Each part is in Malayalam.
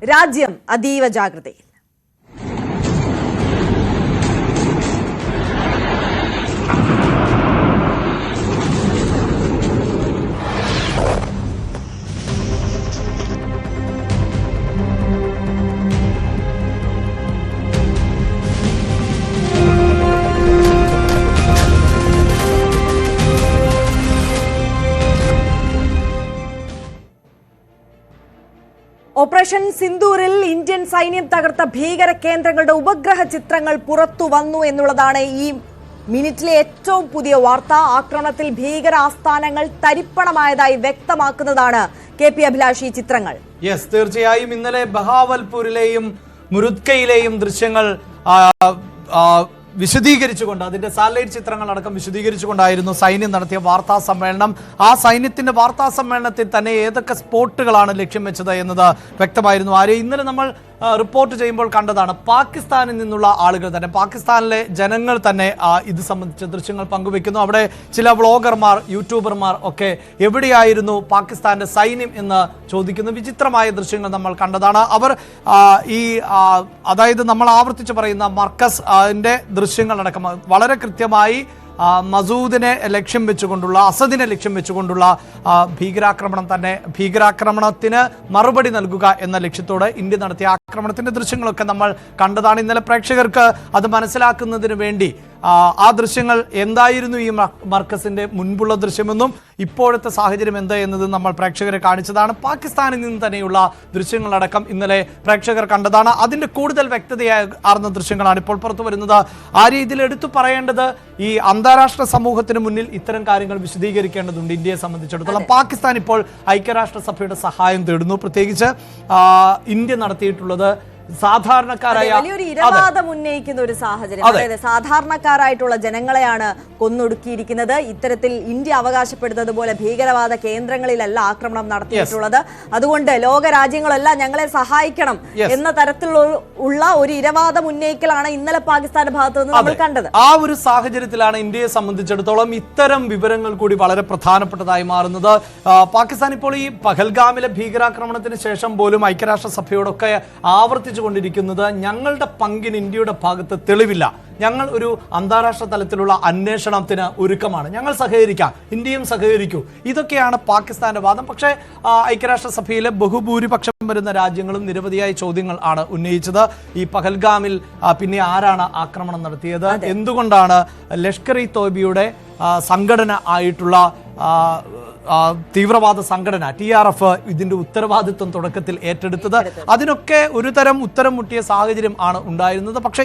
രാജ്യം അതീവ ജാഗ്രതയിൽ. ഓപ്പറേഷൻ സിന്ദൂരിൽ ഇന്ത്യൻ സൈന്യം തകർത്ത ഭീകര കേന്ദ്രങ്ങളുടെ ഉപഗ്രഹ ചിത്രങ്ങൾ പുറത്തു വന്നു എന്നുള്ളതാണ് ഈ മിനിറ്റിലെ ഏറ്റവും പുതിയ വാർത്ത. ആക്രമണത്തിൽ ഭീകര ആസ്ഥാനങ്ങൾ തരിപ്പണമായതായി വ്യക്തമാക്കുന്നതാണ് കെ പി അഭിലാഷ് ഈ ചിത്രങ്ങൾ. യെസ്, തീർച്ചയായും ഇന്നലെ ബഹാവൽപൂരിലെയും മുരുദ്കയിലെയും ദൃശ്യങ്ങൾ വിശദീകരിച്ചുകൊണ്ട് അതിന്റെ സാറ്റലൈറ്റ് ചിത്രങ്ങൾ അടക്കം വിശദീകരിച്ചുകൊണ്ടായിരുന്നു സൈന്യം നടത്തിയ വാർത്താ സമ്മേളനം. ആ സൈന്യത്തിന്റെ വാർത്താ സമ്മേളനത്തിൽ തന്നെ ഏതൊക്കെ സ്പോട്ടുകളാണ് ലക്ഷ്യം വെച്ചത് എന്നത് വ്യക്തമായിരുന്നു. ഇന്നലെ നമ്മൾ റിപ്പോർട്ട് ചെയ്യുമ്പോൾ കണ്ടതാണ് പാകിസ്ഥാനിൽ നിന്നുള്ള ആളുകൾ തന്നെ, പാകിസ്ഥാനിലെ ജനങ്ങൾ തന്നെ ഇത് സംബന്ധിച്ച ദൃശ്യങ്ങൾ പങ്കുവെക്കുന്നു. അവിടെ ചില വ്ളോഗർമാർ, യൂട്യൂബർമാർ ഒക്കെ എവിടെയായിരുന്നു പാകിസ്ഥാന്റെ സൈന്യം എന്ന് ചോദിക്കുന്ന വിചിത്രമായ ദൃശ്യങ്ങൾ നമ്മൾ കണ്ടതാണ്. അവർ അതായത് നമ്മൾ ആവർത്തിച്ച് പറയുന്ന മർക്കസ് അതിന്റെ ദൃശ്യങ്ങളടക്കം വളരെ കൃത്യമായി മസൂദിനെ ലക്ഷ്യം വെച്ചുകൊണ്ടുള്ള, അസദിനെ ലക്ഷ്യം വെച്ചുകൊണ്ടുള്ള ഭീകരാക്രമണത്തിന് മറുപടി നൽകുക എന്ന ലക്ഷ്യത്തോടെ ഇന്ത്യ നടത്തിയ ആക്രമണത്തിന്റെ ദൃശ്യങ്ങളൊക്കെ നമ്മൾ കണ്ടതാണ്. ഇന്നലെ പ്രേക്ഷകർക്ക് അത് മനസ്സിലാക്കുന്നതിന് വേണ്ടി ആ ദൃശ്യങ്ങൾ എന്തായിരുന്നു, ഈ മർക്കസിന്റെ മുൻപുള്ള ദൃശ്യമെന്നും ഇപ്പോഴത്തെ സാഹചര്യം എന്താ എന്നത് നമ്മൾ പ്രേക്ഷകരെ കാണിച്ചതാണ്. പാകിസ്ഥാനിൽ നിന്ന് തന്നെയുള്ള ദൃശ്യങ്ങളടക്കം ഇന്നലെ പ്രേക്ഷകർ കണ്ടതാണ്. അതിന്റെ കൂടുതൽ വ്യക്തതയാർന്ന ദൃശ്യങ്ങളാണ് ഇപ്പോൾ പുറത്തു വരുന്നത്. ആ രീതിയിൽ എടുത്തു പറയേണ്ടത്, ഈ അന്താരാഷ്ട്ര സമൂഹത്തിന് മുന്നിൽ ഇത്തരം കാര്യങ്ങൾ വിശദീകരിക്കേണ്ടതുണ്ട്. ഇന്ത്യയെ സംബന്ധിച്ചിടത്തോളം പാകിസ്ഥാൻ ഇപ്പോൾ ഐക്യരാഷ്ട്രസഭയുടെ സഹായം തേടുന്നു. പ്രത്യേകിച്ച് ഇന്ത്യ നടത്തിയിട്ടുള്ളത് സാധാരണക്കാരായ വലിയൊരു ഇരവാദം ഉന്നയിക്കുന്ന ഒരു സാഹചര്യം. അതായത് സാധാരണക്കാരായിട്ടുള്ള ജനങ്ങളെയാണ് കൊന്നൊടുക്കിയിരിക്കുന്നത്. ഇത്തരത്തിൽ ഇന്ത്യ അവകാശപ്പെടുന്നത് പോലെ ഭീകരവാദ കേന്ദ്രങ്ങളിലല്ല ആക്രമണം നടത്തിയിട്ടുള്ളത്. അതുകൊണ്ട് ലോക രാജ്യങ്ങളെല്ലാം ഞങ്ങളെ സഹായിക്കണം എന്ന തരത്തിലുള്ള ഒരു ഇരവാദം ഉന്നയിക്കലാണ് ഇന്നലെ പാകിസ്ഥാന്റെ ഭാഗത്ത് നിന്ന് നമ്മൾ കണ്ടത്. ആ ഒരു സാഹചര്യത്തിലാണ് ഇന്ത്യയെ സംബന്ധിച്ചിടത്തോളം ഇത്തരം വിവരങ്ങൾ കൂടി വളരെ പ്രധാനപ്പെട്ടതായി മാറുന്നത്. പാകിസ്ഥാൻ ഇപ്പോൾ ഈ പഹൽഗാമിലെ ഭീകരാക്രമണത്തിന് ശേഷം പോലും ഐക്യരാഷ്ട്രസഭയോടൊക്കെ ആവർത്തിച്ചു കൊണ്ടിരിക്കുന്നത്, ഞങ്ങളുടെ പങ്കിന് ഇന്ത്യയുടെ ഭാഗത്ത് തെളിവില്ല, ഞങ്ങൾ ഒരു അന്താരാഷ്ട്ര തലത്തിലുള്ള അന്വേഷണത്തിന് ഒരുക്കമാണ്, ഞങ്ങൾ സഹകരിക്കാം, ഇന്ത്യയും സഹകരിക്കൂ. ഇതൊക്കെയാണ് പാകിസ്ഥാന്റെ വാദം. പക്ഷേ ഐക്യരാഷ്ട്രസഭയിലെ ബഹുഭൂരിപക്ഷം വരുന്ന രാജ്യങ്ങളും നിരവധിയായ ചോദ്യങ്ങൾ ആണ് ഉന്നയിച്ചത്. ഈ പഹൽഗാമിൽ പിന്നെ ആരാണ് ആക്രമണം നടത്തിയത്, എന്തുകൊണ്ടാണ് ലഷ്കർ ഇ തോയ്ബയുടെ സംഘടന ആയിട്ടുള്ള തീവ്രവാദ സംഘടന TRF ഇതിന്റെ ഉത്തരവാദിത്വം തുടക്കത്തിൽ ഏറ്റെടുത്തത്, അതിനൊക്കെ ഒരു തരം ഉത്തരം മുട്ടിയ സാഹചര്യം ആണ് ഉണ്ടായിരുന്നത്. പക്ഷേ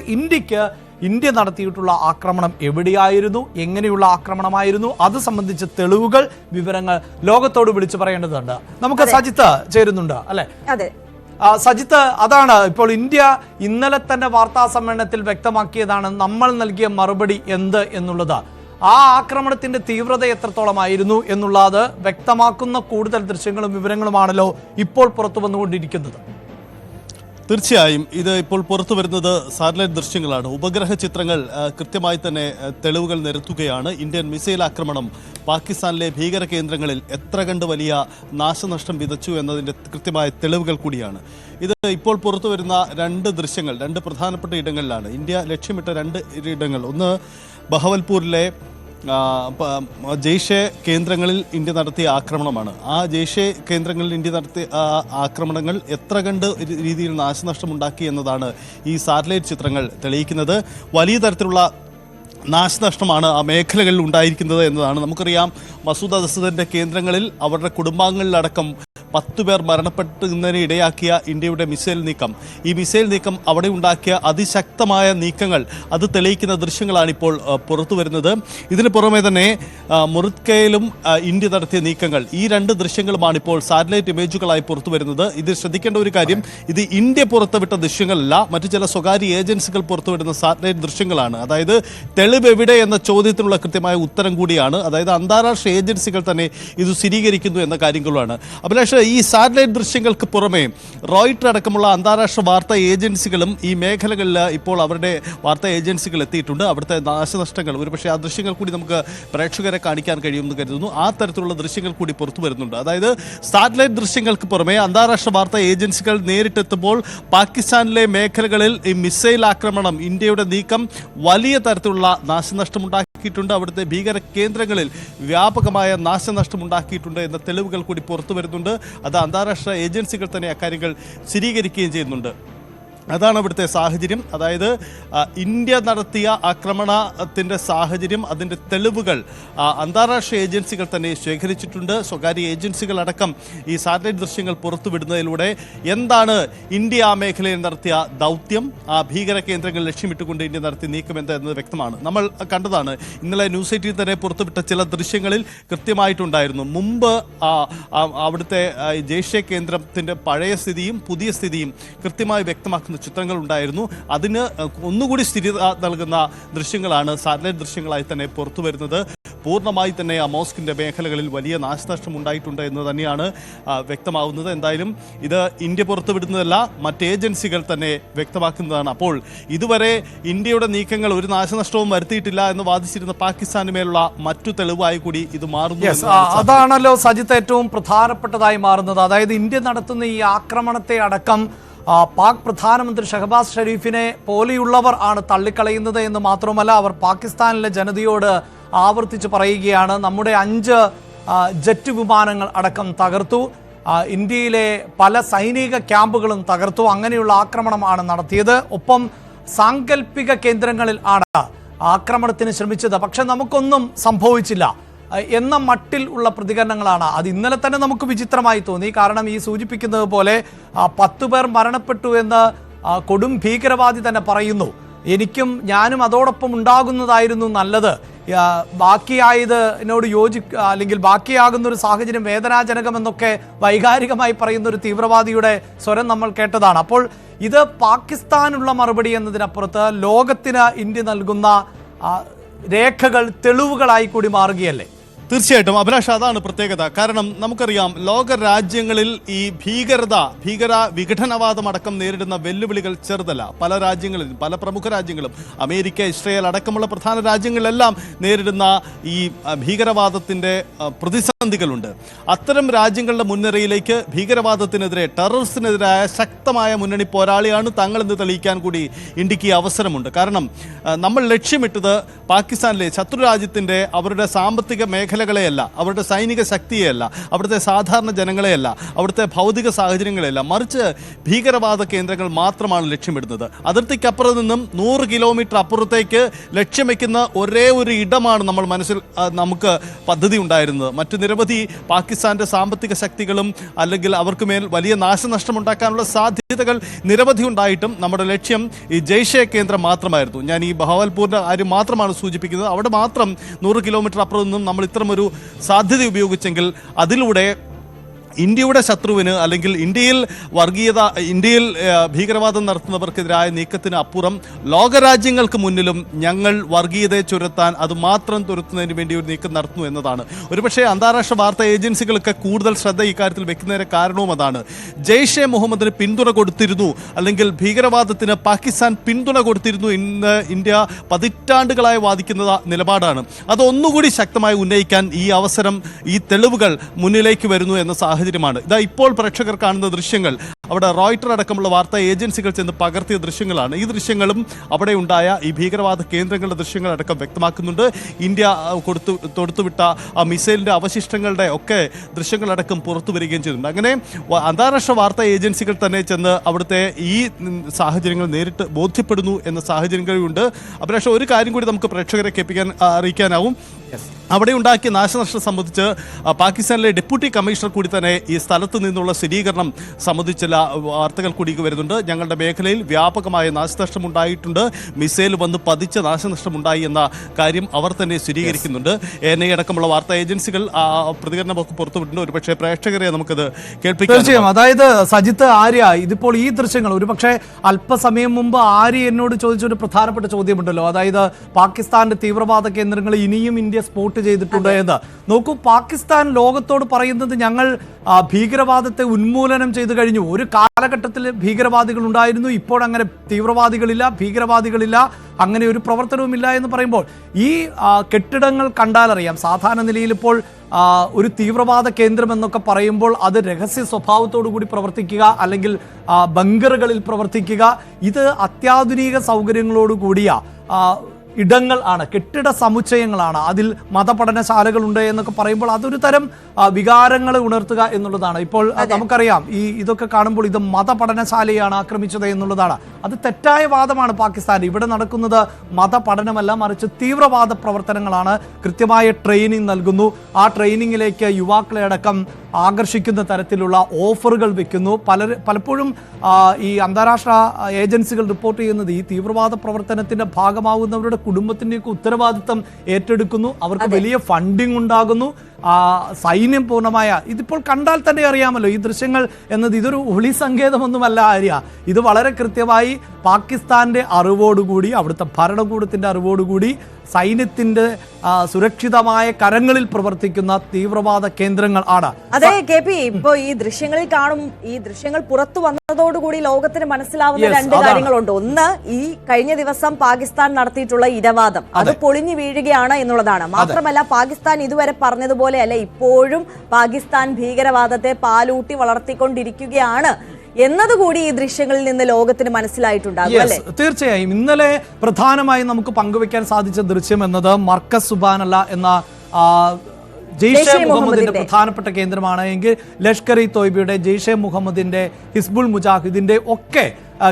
ഇന്ത്യ നടത്തിയിട്ടുള്ള ആക്രമണം എവിടെയായിരുന്നു, എങ്ങനെയുള്ള ആക്രമണമായിരുന്നു, അത് സംബന്ധിച്ച തെളിവുകൾ, വിവരങ്ങൾ ലോകത്തോട് വിളിച്ചു പറയേണ്ടതുണ്ട്. നമുക്ക് സജിത്ത് ചേരുന്നുണ്ട് അല്ലെ? സജിത്ത്, അതാണ് ഇപ്പോൾ ഇന്ത്യ ഇന്നലെ തന്നെ വാർത്താ സമ്മേളനത്തിൽ വ്യക്തമാക്കിയതാണ് നമ്മൾ നൽകിയ മറുപടി എന്ത് എന്നുള്ളത്. ആ ആക്രമണത്തിന്റെ തീവ്രത എത്രത്തോളമായിരുന്നു എന്നുള്ളത് വ്യക്തമാക്കുന്ന കൂടുതൽ ദൃശ്യങ്ങളും വിവരങ്ങളുമാണല്ലോ ഇപ്പോൾ പുറത്തു വന്നുകൊണ്ടിരിക്കുന്നത്. തീർച്ചയായും ഇത് ഇപ്പോൾ പുറത്തു വരുന്നത് സാറ്റലൈറ്റ് ദൃശ്യങ്ങളാണ്. ഉപഗ്രഹ ചിത്രങ്ങൾ കൃത്യമായി തന്നെ തെളിവുകൾ നിരത്തുകയാണ്. ഇന്ത്യൻ മിസൈൽ ആക്രമണം പാകിസ്ഥാനിലെ ഭീകര കേന്ദ്രങ്ങളിൽ എത്ര കണ്ട് വലിയ നാശനഷ്ടം വിതച്ചു എന്നതിൻ്റെ കൃത്യമായ തെളിവുകൾ കൂടിയാണ്. ഇത് ഇപ്പോൾ പുറത്തു വരുന്ന രണ്ട് ദൃശ്യങ്ങൾ രണ്ട് പ്രധാനപ്പെട്ട ഇടങ്ങളിലാണ് ഇന്ത്യ ലക്ഷ്യമിട്ട രണ്ട് ഇടങ്ങൾ. ഒന്ന് ബഹവൽപൂരിലെ ജെയ്ഷെ കേന്ദ്രങ്ങളിൽ ഇന്ത്യ നടത്തിയ ആക്രമണമാണ്. ആ ജെയ്ഷെ കേന്ദ്രങ്ങളിൽ ഇന്ത്യ നടത്തിയ ആക്രമണങ്ങൾ എത്ര കണ്ട് രീതിയിൽ നാശനഷ്ടമുണ്ടാക്കി എന്നതാണ് ഈ സാറ്റലൈറ്റ് ചിത്രങ്ങൾ തെളിയിക്കുന്നത്. വലിയ തരത്തിലുള്ള നാശനഷ്ടമാണ് ആ മേഖലകളിൽ ഉണ്ടായിരിക്കുന്നത് എന്നതാണ്. നമുക്കറിയാം, മസൂദ് അസദിന്റെ കേന്ദ്രങ്ങളിൽ അവരുടെ കുടുംബാംഗങ്ങളിലടക്കം 10 പേർ മരണപ്പെടുന്നതിന് ഇടയാക്കിയ ഇന്ത്യയുടെ മിസൈൽ നീക്കം, ഈ മിസൈൽ നീക്കം അവിടെ ഉണ്ടാക്കിയ അതിശക്തമായ നീക്കങ്ങൾ അത് തെളിയിക്കുന്ന ദൃശ്യങ്ങളാണ് ഇപ്പോൾ പുറത്തു വരുന്നത്. ഇതിന് പുറമെ തന്നെ മുറുദ്കയിലും ഇന്ത്യ നടത്തിയ നീക്കങ്ങൾ, ഈ രണ്ട് ദൃശ്യങ്ങളുമാണ് ഇപ്പോൾ സാറ്റലൈറ്റ് ഇമേജുകളായി പുറത്തു വരുന്നത്. ഇത് ശ്രദ്ധിക്കേണ്ട ഒരു കാര്യം, ഇത് ഇന്ത്യ പുറത്തുവിട്ട ദൃശ്യങ്ങളല്ല, മറ്റു ചില സ്വകാര്യ ഏജൻസികൾ പുറത്തുവിടുന്ന സാറ്റലൈറ്റ് ദൃശ്യങ്ങളാണ്. അതായത് തെളിവ് എവിടെ എന്ന ചോദ്യത്തിനുള്ള കൃത്യമായ ഉത്തരം കൂടിയാണ്. അതായത് അന്താരാഷ്ട്ര ഏജൻസികൾ തന്നെ ഇത് സ്ഥിരീകരിക്കുന്നു എന്ന കാര്യങ്ങളുമാണ്. അഭിലാഷ്, ഈ സാറ്റലൈറ്റ് ദൃശ്യങ്ങൾക്ക് പുറമെ റോയിട്ടർ അടക്കമുള്ള അന്താരാഷ്ട്ര വാർത്താ ഏജൻസികളും ഈ മേഖലകളിൽ ഇപ്പോൾ അവരുടെ വാർത്താ ഏജൻസികൾ എത്തിയിട്ടുണ്ട്. അവിടുത്തെ നാശനഷ്ടങ്ങൾ ഒരുപക്ഷെ ആ ദൃശ്യങ്ങൾ കൂടി നമുക്ക് പ്രേക്ഷകരെ കാണിക്കാൻ കഴിയുമെന്ന് കരുതുന്നു. ആ തരത്തിലുള്ള ദൃശ്യങ്ങൾ കൂടി പുറത്തു വരുന്നുണ്ട്. അതായത് സാറ്റലൈറ്റ് ദൃശ്യങ്ങൾക്ക് പുറമെ അന്താരാഷ്ട്ര വാർത്താ ഏജൻസികൾ നേരിട്ടെത്തുമ്പോൾ പാകിസ്ഥാനിലെ മേഖലകളിൽ ഈ മിസൈൽ ആക്രമണം, ഇന്ത്യയുടെ നീക്കം വലിയ തരത്തിലുള്ള നാശനഷ്ടമുണ്ടാക്കിയിട്ടുണ്ട്. അവിടുത്തെ ഭീകര കേന്ദ്രങ്ങളിൽ വ്യാപകമായ നാശനഷ്ടമുണ്ടാക്കിയിട്ടുണ്ട് എന്ന തെളിവുകൾ കൂടി പുറത്തു വരുന്നുണ്ട്. അത് അന്താരാഷ്ട്ര ഏജൻസികൾ തന്നെ അക്കാര്യങ്ങൾ സ്ഥിരീകരിക്കുകയും ചെയ്യുന്നുണ്ട്. അതാണ് അവിടുത്തെ സാഹചര്യം. അതായത് ഇന്ത്യ നടത്തിയ ആക്രമണത്തിൻ്റെ സാഹചര്യം, അതിൻ്റെ തെളിവുകൾ അന്താരാഷ്ട്ര ഏജൻസികൾ തന്നെ ശേഖരിച്ചിട്ടുണ്ട്. സ്വകാര്യ ഏജൻസികൾ അടക്കം ഈ സാറ്റലൈറ്റ് ദൃശ്യങ്ങൾ പുറത്തുവിടുന്നതിലൂടെ എന്താണ് ഇന്ത്യ ആ മേഖലയിൽ നടത്തിയ ദൗത്യം, ആ ഭീകര കേന്ദ്രങ്ങൾ ലക്ഷ്യമിട്ടുകൊണ്ട് ഇന്ത്യ നടത്തിയ നീക്കം എന്നത് വ്യക്തമാണ്. നമ്മൾ കണ്ടതാണ് ഇന്നലെ ന്യൂസ് 18 തന്നെ പുറത്തുവിട്ട ചില ദൃശ്യങ്ങളിൽ കൃത്യമായിട്ടുണ്ടായിരുന്നു. മുമ്പ് അവിടുത്തെ ജെയ്ഷെ കേന്ദ്രത്തിൻ്റെ പഴയ സ്ഥിതിയും പുതിയ സ്ഥിതിയും കൃത്യമായി വ്യക്തമാക്കുന്ന ചിത്രങ്ങൾ ഉണ്ടായിരുന്നു. അതിന് ഒന്നുകൂടി സ്ഥിരത നൽകുന്ന ദൃശ്യങ്ങളാണ് സാറ്റലൈറ്റ് ദൃശ്യങ്ങളായി തന്നെ പുറത്തു വരുന്നത്. പൂർണ്ണമായി തന്നെ ആ മോസ്കിന്റെ മേഖലകളിൽ വലിയ നാശനഷ്ടം ഉണ്ടായിട്ടുണ്ട് എന്ന് തന്നെയാണ് വ്യക്തമാവുന്നത്. എന്തായാലും ഇത് ഇന്ത്യ പുറത്തുവിടുന്നതല്ല, മറ്റ് ഏജൻസികൾ തന്നെ വ്യക്തമാക്കുന്നതാണ്. അപ്പോൾ ഇതുവരെ ഇന്ത്യയുടെ നീക്കങ്ങൾ ഒരു നാശനഷ്ടവും വരുത്തിയിട്ടില്ല എന്ന് വാദിച്ചിരുന്ന പാകിസ്ഥാന് മേലുള്ള മറ്റു തെളിവായി കൂടി ഇത് മാറുന്നു. അതാണല്ലോ സജിത്ത് ഏറ്റവും പ്രധാനപ്പെട്ടതായി മാറുന്നത്. അതായത് ഇന്ത്യ നടത്തുന്ന ഈ ആക്രമണത്തെ അടക്കം പാക് പ്രധാനമന്ത്രി ഷഹബാസ് ഷെരീഫിനെ പോലെയുള്ളവർ ആണ് തള്ളിക്കളയുന്നത് എന്ന് മാത്രമല്ല, അവർ പാകിസ്ഥാനിലെ ജനതയോട് ആവർത്തിച്ച് പറയുകയാണ് നമ്മുടെ 5 ജെറ്റ് വിമാനങ്ങൾ അടക്കം തകർത്തു, ഇന്ത്യയിലെ പല സൈനിക ക്യാമ്പുകളും തകർത്തു, അങ്ങനെയുള്ള ആക്രമണമാണ് നടത്തിയത്. ഒപ്പം സാങ്കല്പിക കേന്ദ്രങ്ങളിൽ ആണ് ആക്രമണത്തിന് ശ്രമിച്ചത്, പക്ഷെ നമുക്കൊന്നും സംഭവിച്ചില്ല എന്ന മട്ടിൽ ഉള്ള പ്രതികരണങ്ങളാണ്. അത് ഇന്നലെ തന്നെ നമുക്ക് വിചിത്രമായി തോന്നി. കാരണം ഈ സൂചിപ്പിക്കുന്നത് പോലെ 10 പേർ മരണപ്പെട്ടു എന്ന് കൊടും ഭീകരവാദി തന്നെ പറയുന്നു. ഞാനും അതോടൊപ്പം ഉണ്ടാകുന്നതായിരുന്നു നല്ലത്, ബാക്കിയായതിനോട് അല്ലെങ്കിൽ ബാക്കിയാകുന്ന ഒരു സാഹചര്യം വേദനാജനകമെന്നൊക്കെ വൈകാരികമായി പറയുന്ന ഒരു തീവ്രവാദിയുടെ സ്വരം നമ്മൾ കേട്ടതാണ്. അപ്പോൾ ഇത് പാകിസ്ഥാനുള്ള മറുപടി എന്നതിനപ്പുറത്ത് ലോകത്തിന് ഇന്ത്യ നൽകുന്ന രേഖകൾ തെളിവുകളായി കൂടി മാറുകയല്ലേ? തീർച്ചയായിട്ടും അഭിലാഷ്, അതാണ് പ്രത്യേകത. കാരണം നമുക്കറിയാം ലോക രാജ്യങ്ങളിൽ ഈ ഭീകര വിഘടനവാദം അടക്കം നേരിടുന്ന വെല്ലുവിളികൾ ചെറുതല്ല. പല രാജ്യങ്ങളിലും, പല പ്രമുഖ രാജ്യങ്ങളും, അമേരിക്ക, ഇസ്രയേൽ അടക്കമുള്ള പ്രധാന രാജ്യങ്ങളിലെല്ലാം നേരിടുന്ന ഈ ഭീകരവാദത്തിൻ്റെ പ്രതിസന്ധികളുണ്ട്. അത്തരം രാജ്യങ്ങളുടെ മുൻനിരയിലേക്ക് ഭീകരവാദത്തിനെതിരെ, ടെററിസത്തിനെതിരായ ശക്തമായ മുന്നണി പോരാളിയാണ് തങ്ങളെന്ന് തെളിയിക്കാൻ കൂടി ഇന്ത്യക്ക് അവസരമുണ്ട്. കാരണം നമ്മൾ ലക്ഷ്യമിട്ടത് പാകിസ്ഥാനിലെ ശത്രുരാജ്യത്തിൻ്റെ അവരുടെ സാമ്പത്തിക മേഖലകളെയല്ല, അവരുടെ സൈനിക ശക്തിയെയല്ല, അവിടുത്തെ സാധാരണ ജനങ്ങളെയല്ല, അവിടുത്തെ ഭൗതിക സാഹചര്യങ്ങളെയല്ല, മറിച്ച് ഭീകരവാദ കേന്ദ്രങ്ങൾ മാത്രമാണ് ലക്ഷ്യമിടുന്നത്. അതിർത്തിക്കപ്പുറത്ത് നിന്നും 100 കിലോമീറ്റർ അപ്പുറത്തേക്ക് ലക്ഷ്യം വയ്ക്കുന്ന ഒരേ ഒരു ഇടമാണ് നമുക്ക് പദ്ധതി ഉണ്ടായിരുന്നത്. മറ്റു നിരവധി പാകിസ്ഥാന്റെ സാമ്പത്തിക ശക്തികളും അല്ലെങ്കിൽ അവർക്ക് മേൽ വലിയ നാശനഷ്ടമുണ്ടാക്കാനുള്ള സാധ്യതകൾ നിരവധി ഉണ്ടായിട്ടും നമ്മുടെ ലക്ഷ്യം ഈ ജെയ്ഷെ കേന്ദ്രം മാത്രമായിരുന്നു. ഞാൻ ഈ ബഹവൽപൂരിന്റെ കാര്യം മാത്രമാണ് സൂചിപ്പിക്കുന്നത്. അവിടെ മാത്രം 100 കിലോമീറ്റർ അപ്പുറത്ത് നിന്നും നമ്മൾ ഇത്തരമൊരു സാധ്യത ഉപയോഗിച്ചെങ്കിൽ അതിലൂടെ ഇന്ത്യയുടെ ശത്രുവിന് അല്ലെങ്കിൽ ഇന്ത്യയിൽ ഭീകരവാദം നടത്തുന്നവർക്കെതിരായ നീക്കത്തിന് അപ്പുറം ലോകരാജ്യങ്ങൾക്ക് മുന്നിലും ഞങ്ങൾ വർഗീയതയെ ചുരത്താൻ അത് മാത്രം തുരത്തുന്നതിന് വേണ്ടി ഒരു നീക്കം നടത്തുന്നു എന്നതാണ്. ഒരുപക്ഷെ അന്താരാഷ്ട്ര വാർത്താ ഏജൻസികളൊക്കെ കൂടുതൽ ശ്രദ്ധ ഇക്കാര്യത്തിൽ വെക്കുന്നതിന് കാരണവും അതാണ്. ജെയ്ഷെ മുഹമ്മദിന് പിന്തുണ കൊടുത്തിരുന്നു, അല്ലെങ്കിൽ ഭീകരവാദത്തിന് പാകിസ്ഥാൻ പിന്തുണ കൊടുത്തിരുന്നു എന്ന് ഇന്ത്യ പതിറ്റാണ്ടുകളായി വാദിക്കുന്ന നിലപാടാണ്. അതൊന്നുകൂടി ശക്തമായി ഉന്നയിക്കാൻ ഈ അവസരം, ഈ തെളിവുകൾ മുന്നിലേക്ക് വരുന്നു എന്ന സാഹചര്യമാണ്. ഇതാ ഇപ്പോൾ പ്രേക്ഷകർ കാണുന്ന ദൃശ്യങ്ങൾ അവിടെ റോയിട്ടർ അടക്കമുള്ള വാർത്താ ഏജൻസികൾ ചെന്ന് പകർത്തിയ ദൃശ്യങ്ങളാണ്. ഈ ദൃശ്യങ്ങളും അവിടെ ഉണ്ടായ ഈ ഭീകരവാദ കേന്ദ്രങ്ങളുടെ ദൃശ്യങ്ങളടക്കം വ്യക്തമാക്കുന്നുണ്ട്. ഇന്ത്യ തൊടുത്തുവിട്ട ആ മിസൈലിന്റെ അവശിഷ്ടങ്ങളുടെ ഒക്കെ ദൃശ്യങ്ങളടക്കം പുറത്തു വരികയും ചെയ്തിട്ടുണ്ട്. അങ്ങനെ അന്താരാഷ്ട്ര വാർത്താ ഏജൻസികൾ തന്നെ ചെന്ന് അവിടുത്തെ ഈ സാഹചര്യങ്ങൾ നേരിട്ട് ബോധ്യപ്പെടുന്നു എന്ന സാഹചര്യങ്ങളുണ്ട്. അഭിലാഷ്, ഒരു കാര്യം കൂടി നമുക്ക് പ്രേക്ഷകരെ അറിയിക്കാനാവും. അവിടെ ഉണ്ടാക്കിയ നാശനഷ്ടം സംബന്ധിച്ച് പാകിസ്ഥാനിലെ ഡെപ്യൂട്ടി കമ്മീഷണർ കൂടി തന്നെ ഈ സ്ഥലത്ത് നിന്നുള്ള സ്ഥിരീകരണം സംബന്ധിച്ച വാർത്തകൾ കൂടി വരുന്നുണ്ട്. ഞങ്ങളുടെ മേഖലയിൽ വ്യാപകമായ നാശനഷ്ടം ഉണ്ടായിട്ടുണ്ട്, മിസൈൽ വന്ന് പതിച്ച നാശനഷ്ടമുണ്ടായി എന്ന കാര്യം അവർ തന്നെ സ്ഥിരീകരിക്കുന്നുണ്ട്. NIA അടക്കമുള്ള വാർത്താ ഏജൻസികൾ പ്രതികരണമൊക്കെ പുറത്തുവിട്ടുണ്ട്. ഒരുപക്ഷെ പ്രേക്ഷകരെ നമുക്കത് കേൾപ്പിക്കാം. തീർച്ചയായും. അതായത് സജിത്ത്, ആര്യ, ഇതിപ്പോൾ ഈ ദൃശ്യങ്ങൾ ഒരുപക്ഷെ അല്പസമയം മുമ്പ് ആര്യ എന്നോട് ചോദിച്ചൊരു പ്രധാനപ്പെട്ട ചോദ്യമുണ്ടല്ലോ. അതായത് പാകിസ്ഥാന്റെ തീവ്രവാദ കേന്ദ്രങ്ങൾ ഇനിയും ഇന്ത്യ സ്പോട്ട് ചെയ്തിട്ടുണ്ട് എന്ന്. നോക്കൂ, പാകിസ്ഥാൻ ലോകത്തോട് പറയുന്നത് ഞങ്ങൾ ഭീകരവാദത്തെ ഉന്മൂലനം ചെയ്തു കഴിഞ്ഞു. ഒരു കാലഘട്ടത്തിൽ ഭീകരവാദികൾ ഉണ്ടായിരുന്നു, ഇപ്പോൾ അങ്ങനെ തീവ്രവാദികളില്ല, ഭീകരവാദികളില്ല, അങ്ങനെ ഒരു പ്രവർത്തനവുമില്ല എന്ന് പറയുമ്പോൾ ഈ കെട്ടിടങ്ങൾ കണ്ടാലറിയാം. സാധാരണ നിലയിൽ ഇപ്പോൾ ഒരു തീവ്രവാദ കേന്ദ്രം എന്നൊക്കെ പറയുമ്പോൾ അത് രഹസ്യ സ്വഭാവത്തോടു കൂടി പ്രവർത്തിക്കുക, അല്ലെങ്കിൽ ബങ്കറുകളിൽ പ്രവർത്തിക്കുക. ഇത് അത്യാധുനിക സൗകര്യങ്ങളോടുകൂടിയ ഇടങ്ങൾ ആണ്, കെട്ടിട സമുച്ചയങ്ങളാണ്. അതിൽ മതപഠനശാലകളുണ്ട് എന്നൊക്കെ പറയുമ്പോൾ അതൊരു തരം വികാരങ്ങളെ ഉണർത്തുക എന്നുള്ളതാണ്. ഇപ്പോൾ നമുക്കറിയാം ഇതൊക്കെ കാണുമ്പോൾ ഇത് മതപഠനശാലയാണ് ആക്രമിച്ചത് എന്നുള്ളതാണ്. അത് തെറ്റായ വാദമാണ് പാകിസ്ഥാൻ. ഇവിടെ നടക്കുന്നത് മതപഠനമല്ല, മറിച്ച് തീവ്രവാദ പ്രവർത്തനങ്ങളാണ്. കൃത്യമായ ട്രെയിനിങ് നൽകുന്നു. ആ ട്രെയിനിങ്ങിലേക്ക് യുവാക്കളെ അടക്കം ആകർഷിക്കുന്ന തരത്തിലുള്ള ഓഫറുകൾ വെക്കുന്നു. പലപ്പോഴും ഈ അന്താരാഷ്ട്ര ഏജൻസികൾ റിപ്പോർട്ട് ചെയ്യുന്നത് ഈ തീവ്രവാദ പ്രവർത്തനത്തിന്റെ ഭാഗമാകുന്നവരുടെ കുടുംബത്തിൻ്റെയൊക്കെ ഉത്തരവാദിത്തം ഏറ്റെടുക്കുന്നു. അവർക്ക് വലിയ ഫണ്ടിങ് ഉണ്ടാകുന്നു. സൈന്യം പൂർണ്ണമായ, ഇതിപ്പോൾ കണ്ടാൽ തന്നെ അറിയാമല്ലോ ഈ ദൃശ്യങ്ങൾ എന്നത് ഇതൊരു ഒളി സങ്കേതമൊന്നുമല്ല ആര്യ. ഇത് വളരെ കൃത്യമായി പാകിസ്ഥാന്റെ അറിവോടുകൂടി, അവിടുത്തെ ഭരണകൂടത്തിന്റെ അറിവോടുകൂടി, സൈന്യത്തിന്റെ സുരക്ഷിതമായ കരങ്ങളിൽ പ്രവർത്തിക്കുന്ന തീവ്രവാദ കേന്ദ്രങ്ങൾ ആണ്. അതെ കെ പി, ഇപ്പോ ഈ ദൃശ്യങ്ങളിൽ കാണും, ഈ ദൃശ്യങ്ങൾ പുറത്തു വന്നതോടുകൂടി ലോകത്തിന് മനസ്സിലാവുന്ന രണ്ട് കാര്യങ്ങളുണ്ട്. ഒന്ന്, ഈ കഴിഞ്ഞ ദിവസം പാകിസ്ഥാൻ നടത്തിയിട്ടുള്ള ഇരവാദം അത് പൊളിഞ്ഞു വീഴുകയാണ് എന്നുള്ളതാണ്. മാത്രമല്ല, പാകിസ്ഥാൻ ഇതുവരെ പറഞ്ഞതുപോലെ അല്ല, ഇപ്പോഴും പാകിസ്ഥാൻ ഭീകരവാദത്തെ പാലൂട്ടി വളർത്തിക്കൊണ്ടിരിക്കുകയാണ് എന്നതുകൂടി ഈ ദൃശ്യങ്ങളിൽ നിന്ന് ലോകത്തിന് മനസ്സിലായിട്ടുണ്ടാകും അല്ലേ? തീർച്ചയായും. ഇന്നലെ പ്രധാനമായും നമുക്ക് പങ്കുവെക്കാൻ സാധിച്ച ദൃശ്യം എന്നത് മർക്കസ് സുബാനല്ല എന്ന ജെയ്ഷെ മുഹമ്മദിന്റെ പ്രധാനപ്പെട്ട കേന്ദ്രമാണ്. എങ്കിൽ ലഷ്കർ ഇ തോയ്ബയുടെ, ജെയ്ഷെ മുഹമ്മദിന്റെ, ഹിസ്ബുൾ മുജാഹിദിന്റെ ഒക്കെ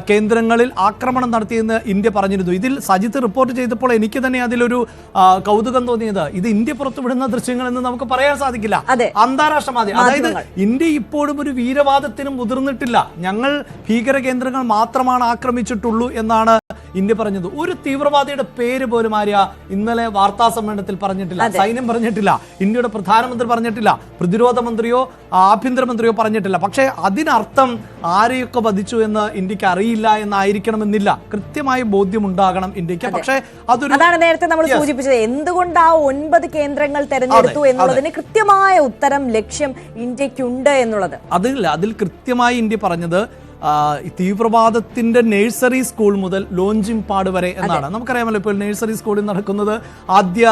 കേന്ദ്രങ്ങളിൽ ആക്രമണം നടത്തിയെന്ന് ഇന്ത്യ പറഞ്ഞിരുന്നു. ഇതിൽ സജിത്ത് റിപ്പോർട്ട് ചെയ്തപ്പോൾ എനിക്ക് തന്നെ അതിലൊരു കൗതുകം തോന്നിയത്, ഇത് ഇന്ത്യ പുറത്തുവിടുന്ന ദൃശ്യങ്ങൾ എന്ന് നമുക്ക് പറയാൻ സാധിക്കില്ല. അന്താരാഷ്ട്ര മാധ്യമം, അതായത് ഇന്ത്യ ഇപ്പോഴും ഒരു വീരവാദത്തിനും മുതിർന്നിട്ടില്ല, ഞങ്ങൾ ഭീകര കേന്ദ്രങ്ങൾ മാത്രമാണ് ആക്രമിച്ചിട്ടുള്ളൂ എന്നാണ് ഇന്ത്യ പറഞ്ഞത്. ഒരു തീവ്രവാദിയുടെ പേര് പോലും ആര്യ ഇന്നലെ വാർത്താ സമ്മേളനത്തിൽ പറഞ്ഞിട്ടില്ല, സൈന്യം പറഞ്ഞിട്ടില്ല, ഇന്ത്യയുടെ പ്രധാനമന്ത്രി പറഞ്ഞിട്ടില്ല, പ്രതിരോധ മന്ത്രിയോ ആഭ്യന്തരമന്ത്രിയോ പറഞ്ഞിട്ടില്ല. പക്ഷേ അതിനർത്ഥം ആരെയൊക്കെ വധിച്ചു എന്ന് ഇന്ത്യക്ക് അറിയില്ല എന്നായിരിക്കണമെന്നില്ല. കൃത്യമായ ബോധ്യമുണ്ടാകണം ഇന്ത്യക്ക്. പക്ഷേ അതാണ് നേരത്തെ നമ്മൾ സൂചിപ്പിച്ചത്, എന്തുകൊണ്ട് ആ 9 കേന്ദ്രങ്ങൾ തെരഞ്ഞെടുത്തു എന്നുള്ളതിന് കൃത്യമായ ഉത്തരം, ലക്ഷ്യം ഇന്ത്യക്കുണ്ട് എന്നുള്ളത്. അതിൽ കൃത്യമായി ഇന്ത്യ പറഞ്ഞത് തീവ്രവാദത്തിന്റെ നഴ്സറി സ്കൂൾ മുതൽ ലോഞ്ചിങ് പാട് വരെ എന്നാണ്. നമുക്കറിയാമല്ലോ, ഇപ്പോൾ നഴ്സറി സ്കൂളിൽ നടക്കുന്നത് ആദ്യ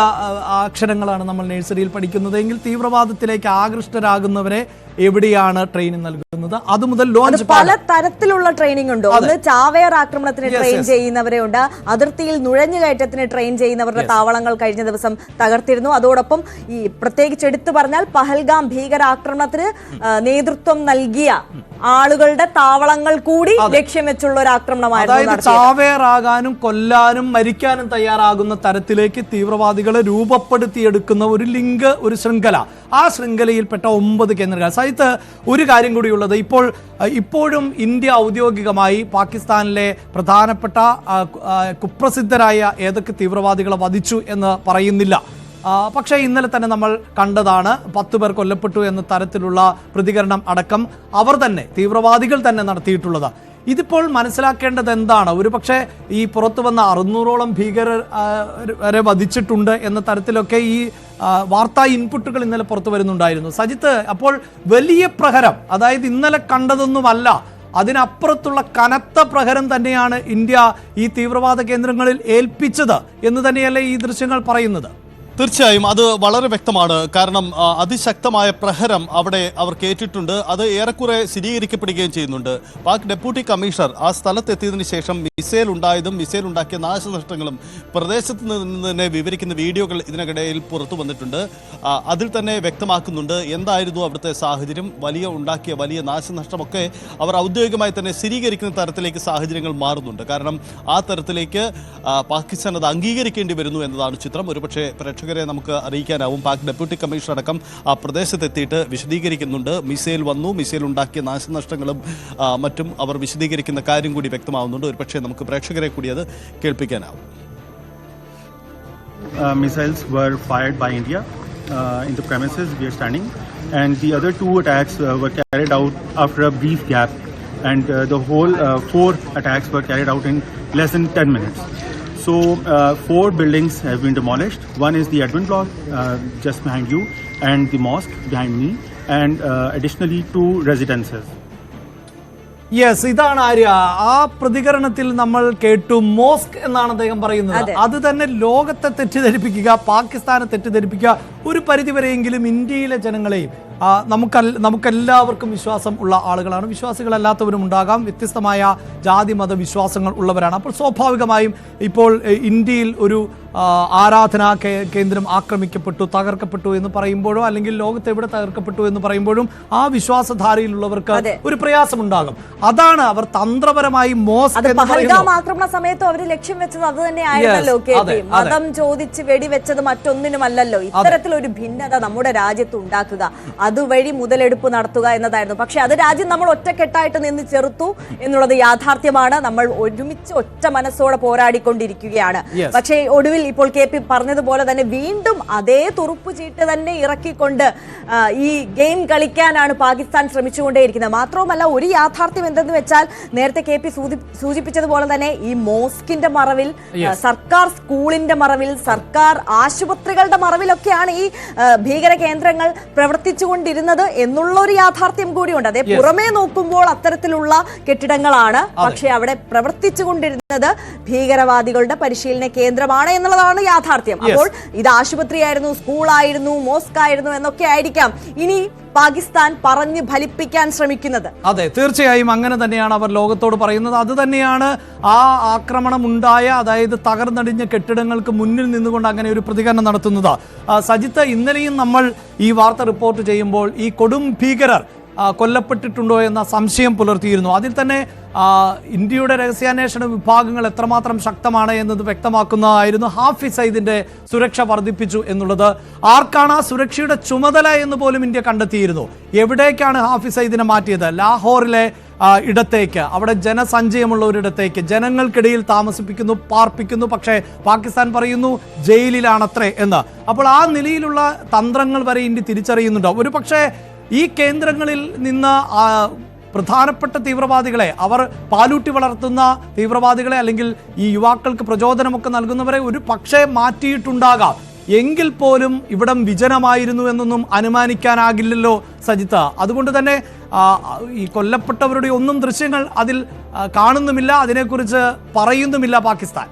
അക്ഷരങ്ങളാണ് നമ്മൾ നഴ്സറിയിൽ പഠിക്കുന്നത്. എങ്കിൽ തീവ്രവാദത്തിലേക്ക് ആകൃഷ്ടരാകുന്നവരെ എവിടെയാണ് ട്രെയിനിങ് നൽകുന്നത്? അത് മുതൽ ലോഞ്ച് പല തരത്തിലുള്ള ട്രെയിനിങ് ഉണ്ട്. ഒന്ന് ചാവേർ ആക്രമണത്തിന് ട്രെയിൻ ചെയ്യുന്നവരെ ഉണ്ട്, അതിർത്തിയിൽ നുഴഞ്ഞുകയറ്റത്തിന് ട്രെയിൻ ചെയ്യുന്നവരുടെ താവളങ്ങൾ കഴിഞ്ഞ ദിവസം തകർത്തിരുന്നു. അതോടൊപ്പം ഈ പ്രത്യേകിച്ച് എടുത്തു പറഞ്ഞാൽ പഹൽഗാം ഭീകരാക്രമണത്തിന് നേതൃത്വം നൽകിയ ആളുകളുടെ താവളങ്ങൾ കൂടി ലക്ഷ്യം വെച്ചുള്ള ഒരു ആക്രമണമായിരുന്നു. അതായത് ചാവേറാകാനും കൊല്ലാനും മരിക്കാനും തയ്യാറാകുന്ന തരത്തിലേക്ക് തീവ്രവാദികളെ രൂപപ്പെടുത്തിയെടുക്കുന്ന ഒരു ലിങ്ക്, ഒരു ശൃംഖല. ആ ശൃംഖലയിൽപ്പെട്ട 9 കേന്ദ്രങ്ങൾ. സഹിത്ത് ഒരു കാര്യം കൂടിയുള്ളത്, ഇപ്പോഴും ഇന്ത്യ ഔദ്യോഗികമായി പാകിസ്ഥാനിലെ പ്രധാനപ്പെട്ട കുപ്രസിദ്ധരായ ഏതൊക്കെ തീവ്രവാദികളെ വധിച്ചു എന്ന് പറയുന്നില്ല. പക്ഷേ ഇന്നലെ തന്നെ നമ്മൾ കണ്ടതാണ് 10 പേർ കൊല്ലപ്പെട്ടു എന്ന തരത്തിലുള്ള പ്രതികരണം അടക്കം അവർ തന്നെ, തീവ്രവാദികൾ തന്നെ നടത്തിയിട്ടുള്ളത്. ഇതിപ്പോൾ മനസ്സിലാക്കേണ്ടത് എന്താണ്? ഒരുപക്ഷെ ഈ പുറത്തു വന്ന 600ഓളം ഭീകരരെ വധിച്ചിട്ടുണ്ട് എന്ന തരത്തിലൊക്കെ ഈ വാർത്താ ഇൻപുട്ടുകൾ ഇന്നലെ പുറത്തു വരുന്നുണ്ടായിരുന്നു. സജിത്ത്, അപ്പോൾ വലിയ പ്രഹരം, അതായത് ഇന്നലെ കണ്ടതൊന്നുമല്ല, അതിനപ്പുറത്തുള്ള കനത്ത പ്രഹരം തന്നെയാണ് ഇന്ത്യ ഈ തീവ്രവാദ കേന്ദ്രങ്ങളിൽ ഏൽപ്പിച്ചത് എന്ന് തന്നെയല്ലേ ഈ ദൃശ്യങ്ങൾ പറയുന്നത്? തീർച്ചയായും അത് വളരെ വ്യക്തമാണ്. കാരണം അതിശക്തമായ പ്രഹരം അവിടെ അവർ കേട്ടിട്ടുണ്ട്. അത് ഏറെക്കുറെ സ്ഥിരീകരിക്കപ്പെടുകയും ചെയ്യുന്നുണ്ട്. പാക് ഡെപ്യൂട്ടി കമ്മീഷണർ ആ സ്ഥലത്തെത്തിയതിനു ശേഷം മിസൈൽ ഉണ്ടായതും മിസൈൽ ഉണ്ടാക്കിയ നാശനഷ്ടങ്ങളും പ്രദേശത്ത് നിന്ന് തന്നെ വിവരിക്കുന്ന വീഡിയോകൾ ഇതിനിടയിൽ പുറത്തു വന്നിട്ടുണ്ട്. അതിൽ തന്നെ വ്യക്തമാക്കുന്നുണ്ട് എന്തായിരുന്നു അവിടുത്തെ സാഹചര്യം. ഉണ്ടാക്കിയ വലിയ നാശനഷ്ടമൊക്കെ അവർ ഔദ്യോഗികമായി തന്നെ സ്ഥിരീകരിക്കുന്ന തരത്തിലേക്ക് സാഹചര്യങ്ങൾ മാറുന്നുണ്ട്. കാരണം ആ തരത്തിലേക്ക് പാകിസ്ഥാൻ അത് അംഗീകരിക്കേണ്ടി വരുന്നു എന്നതാണ് ചിത്രം. ഒരുപക്ഷെ പ്രേക്ഷകരെ നമുക്ക് അറിയിക്കാനാവും. പാക് ഡെപ്യൂട്ടി കമ്മീഷണർ അടക്കം ആ പ്രദേശത്തെത്തിയിട്ട് വിശദീകരിക്കുന്നുണ്ട്. മിസൈൽ വന്നു, മിസൈൽ ഉണ്ടാക്കിയ നാശനഷ്ടങ്ങളും മറ്റും അവർ വിശദീകരിക്കുന്ന കാര്യം കൂടി വ്യക്തമാവുന്നുണ്ട്. ഒരുപക്ഷെ നമുക്ക് പ്രേക്ഷകരെ കൂടി അത് കേൾപ്പിക്കാനാവും. Missiles were fired by India in the premises we are standing, and the other 2 attacks were carried out after a brief gap, and the whole 4 attacks were carried out in less than 10 minutes. So 4 buildings have been demolished. One is the admin block just behind you, and the mosque behind me, and additionally 2 residences. Yes, ഇതാണ് ആര്യ. ആ പ്രതികരണത്തിൽ നമ്മൾ കേട്ടു മോസ്ക് എന്നാണ് അദ്ദേഹം പറയുന്നത്. അത് തന്നെ ലോകത്തെ തെറ്റിദ്ധരിപ്പിക്കുക, പാകിസ്ഥാനെ തെറ്റിദ്ധരിപ്പിക്കുക, ഒരു പരിധിവരെയെങ്കിലും ഇന്ത്യയിലെ ജനങ്ങളെയും നമുക്കെല്ലാവർക്കും വിശ്വാസം ഉള്ള ആളുകളാണ്. വിശ്വാസികളല്ലാത്തവരും ഉണ്ടാകാം, വ്യത്യസ്തമായ ജാതി മത വിശ്വാസങ്ങൾ ഉള്ളവരാണ്. അപ്പോൾ സ്വാഭാവികമായും ഇപ്പോൾ ഇന്ത്യയിൽ ഒരു ആരാധനാ കേന്ദ്രം ആക്രമിക്കപ്പെട്ടു, തകർക്കപ്പെട്ടു എന്ന് പറയുമ്പോഴോ അല്ലെങ്കിൽ ലോകത്ത് എവിടെ തകർക്കപ്പെട്ടു എന്ന് പറയുമ്പോഴും ആ വിശ്വാസധാരയിലുള്ളവർക്ക് ഒരു പ്രയാസമുണ്ടാകും. അതാണ് അവർ തന്ത്രപരമായി ആക്രമണ സമയത്തും അവർ ലക്ഷ്യം വെച്ചത് അത് തന്നെയായിരുന്നല്ലോ. മതം ചോദിച്ച് വെടിവെച്ചത് മറ്റൊന്നിനുമല്ലല്ലോ. ഇത്തരത്തിലൊരു ഭിന്നത നമ്മുടെ രാജ്യത്ത് ഉണ്ടാക്കുക, അതുവഴി മുതലെടുപ്പ് നടത്തുക എന്നതായിരുന്നു. പക്ഷെ അത് രാജ്യം നമ്മൾ ഒറ്റക്കെട്ടായിട്ട് നിന്ന് ചെറുത്തു എന്നുള്ളത് യാഥാർത്ഥ്യമാണ്. നമ്മൾ ഒരുമിച്ച് ഒറ്റ മനസ്സോടെ പോരാടിക്കൊണ്ടിരിക്കുകയാണ്. പക്ഷേ ഒടുവിൽ ഇപ്പോൾ KP പറഞ്ഞതുപോലെ തന്നെ വീണ്ടും അതേ തുറുപ്പ് ചീട്ട് തന്നെ ഇറക്കിക്കൊണ്ട് ഈ ഗെയിം കളിക്കാനാണ് പാകിസ്ഥാൻ ശ്രമിച്ചുകൊണ്ടേയിരിക്കുന്നത്. മാത്രവുമല്ല, ഒരു യാഥാർത്ഥ്യം എന്തെന്ന് വെച്ചാൽ നേരത്തെ KP സൂചിപ്പിച്ചതുപോലെ തന്നെ ഈ മോസ്കിന്റെ മറവിൽ, സർക്കാർ സ്കൂളിന്റെ മറവിൽ, സർക്കാർ ആശുപത്രികളുടെ മറവിലൊക്കെയാണ് ഈ ഭീകര കേന്ദ്രങ്ങൾ പ്രവർത്തിച്ചുകൊണ്ടിരുന്നത് എന്നുള്ള ഒരു യാഥാർത്ഥ്യം കൂടിയുണ്ട്. അതേ പുറമേ നോക്കുമ്പോൾ അത്തരത്തിലുള്ള കെട്ടിടങ്ങളാണ്, പക്ഷെ അവിടെ പ്രവർത്തിച്ചുകൊണ്ടിരുന്നത് ഭീകരവാദികളുടെ പരിശീലന കേന്ദ്രമാണ് എന്നുള്ളതാണ് യാഥാർത്ഥ്യം. അപ്പോൾ ഇത് ആശുപത്രിയായിരുന്നു, സ്കൂളായിരുന്നു, മോസ്ക് ആയിരുന്നു എന്നൊക്കെ ആയിരിക്കാം ഇനി പാകിസ്ഥാൻ പറഞ്ഞ് ഫലിപ്പിക്കാൻ ശ്രമിക്കുന്നത്. അതെ, തീർച്ചയായും അങ്ങനെ തന്നെയാണ് അവർ ലോകത്തോട് പറയുന്നത്. അത് തന്നെയാണ് ആ ആക്രമണം ഉണ്ടായ, അതായത് തകർന്നടിഞ്ഞ കെട്ടിടങ്ങൾക്ക് മുന്നിൽ നിന്നുകൊണ്ട് അങ്ങനെ ഒരു പ്രതികരണം നടത്തുന്നത്. സജിത്ത്, ഇന്നലെയും നമ്മൾ ഈ വാർത്ത റിപ്പോർട്ട് ചെയ്യുമ്പോൾ ഈ കൊടും ഭീകരർ കൊല്ലപ്പെട്ടിട്ടുണ്ടോ എന്ന സംശയം പുലർത്തിയിരുന്നു. അതിൽ തന്നെ ഇന്ത്യയുടെ രഹസ്യാന്വേഷണ വിഭാഗങ്ങൾ എത്രമാത്രം ശക്തമാണ് എന്നത് വ്യക്തമാക്കുന്നതായിരുന്നു. ഹാഫിസ് സയ്യിദിന്റെ സുരക്ഷ വർദ്ധിപ്പിച്ചു എന്നുള്ളത്. ആർക്കാണ് ആ സുരക്ഷയുടെ ചുമതല എന്ന് പോലും ഇന്ത്യ കണ്ടെത്തിയിരുന്നു. എവിടേക്കാണ് ഹാഫിസ് സയ്യിദിനെ മാറ്റിയത്? ലാഹോറിലെ ഇടത്തേക്ക്, അവിടെ ജനസഞ്ചയമുള്ള ഒരിടത്തേക്ക് ജനങ്ങൾക്കിടയിൽ താമസിപ്പിക്കുന്നു, പാർപ്പിക്കുന്നു. പക്ഷേ പാകിസ്ഥാൻ പറയുന്നു ജയിലിലാണത്രേ എന്ന്. അപ്പോൾ ആ നിലയിലുള്ള തന്ത്രങ്ങൾ വരെ ഇന്ത്യ തിരിച്ചറിയുന്നുണ്ട്. ഒരു പക്ഷേ ഈ കേന്ദ്രങ്ങളിൽ നിന്ന് പ്രധാനപ്പെട്ട തീവ്രവാദികളെ, അവർ പാലൂട്ടി വളർത്തുന്ന തീവ്രവാദികളെ അല്ലെങ്കിൽ ഈ യുവാക്കൾക്ക് പ്രചോദനമൊക്കെ നൽകുന്നവരെ ഒരു പക്ഷേ മാറ്റിയിട്ടുണ്ടാകാം. എങ്കിൽ പോലും ഇവിടം വിജനമായിരുന്നു എന്നൊന്നും അനുമാനിക്കാനാകില്ലല്ലോ സജിത്ത. അതുകൊണ്ട് തന്നെ ഈ കൊല്ലപ്പെട്ടവരുടെ ഒന്നും ദൃശ്യങ്ങൾ അതിൽ കാണുന്നുമില്ല, അതിനെക്കുറിച്ച് പറയുന്നുമില്ല പാകിസ്ഥാൻ.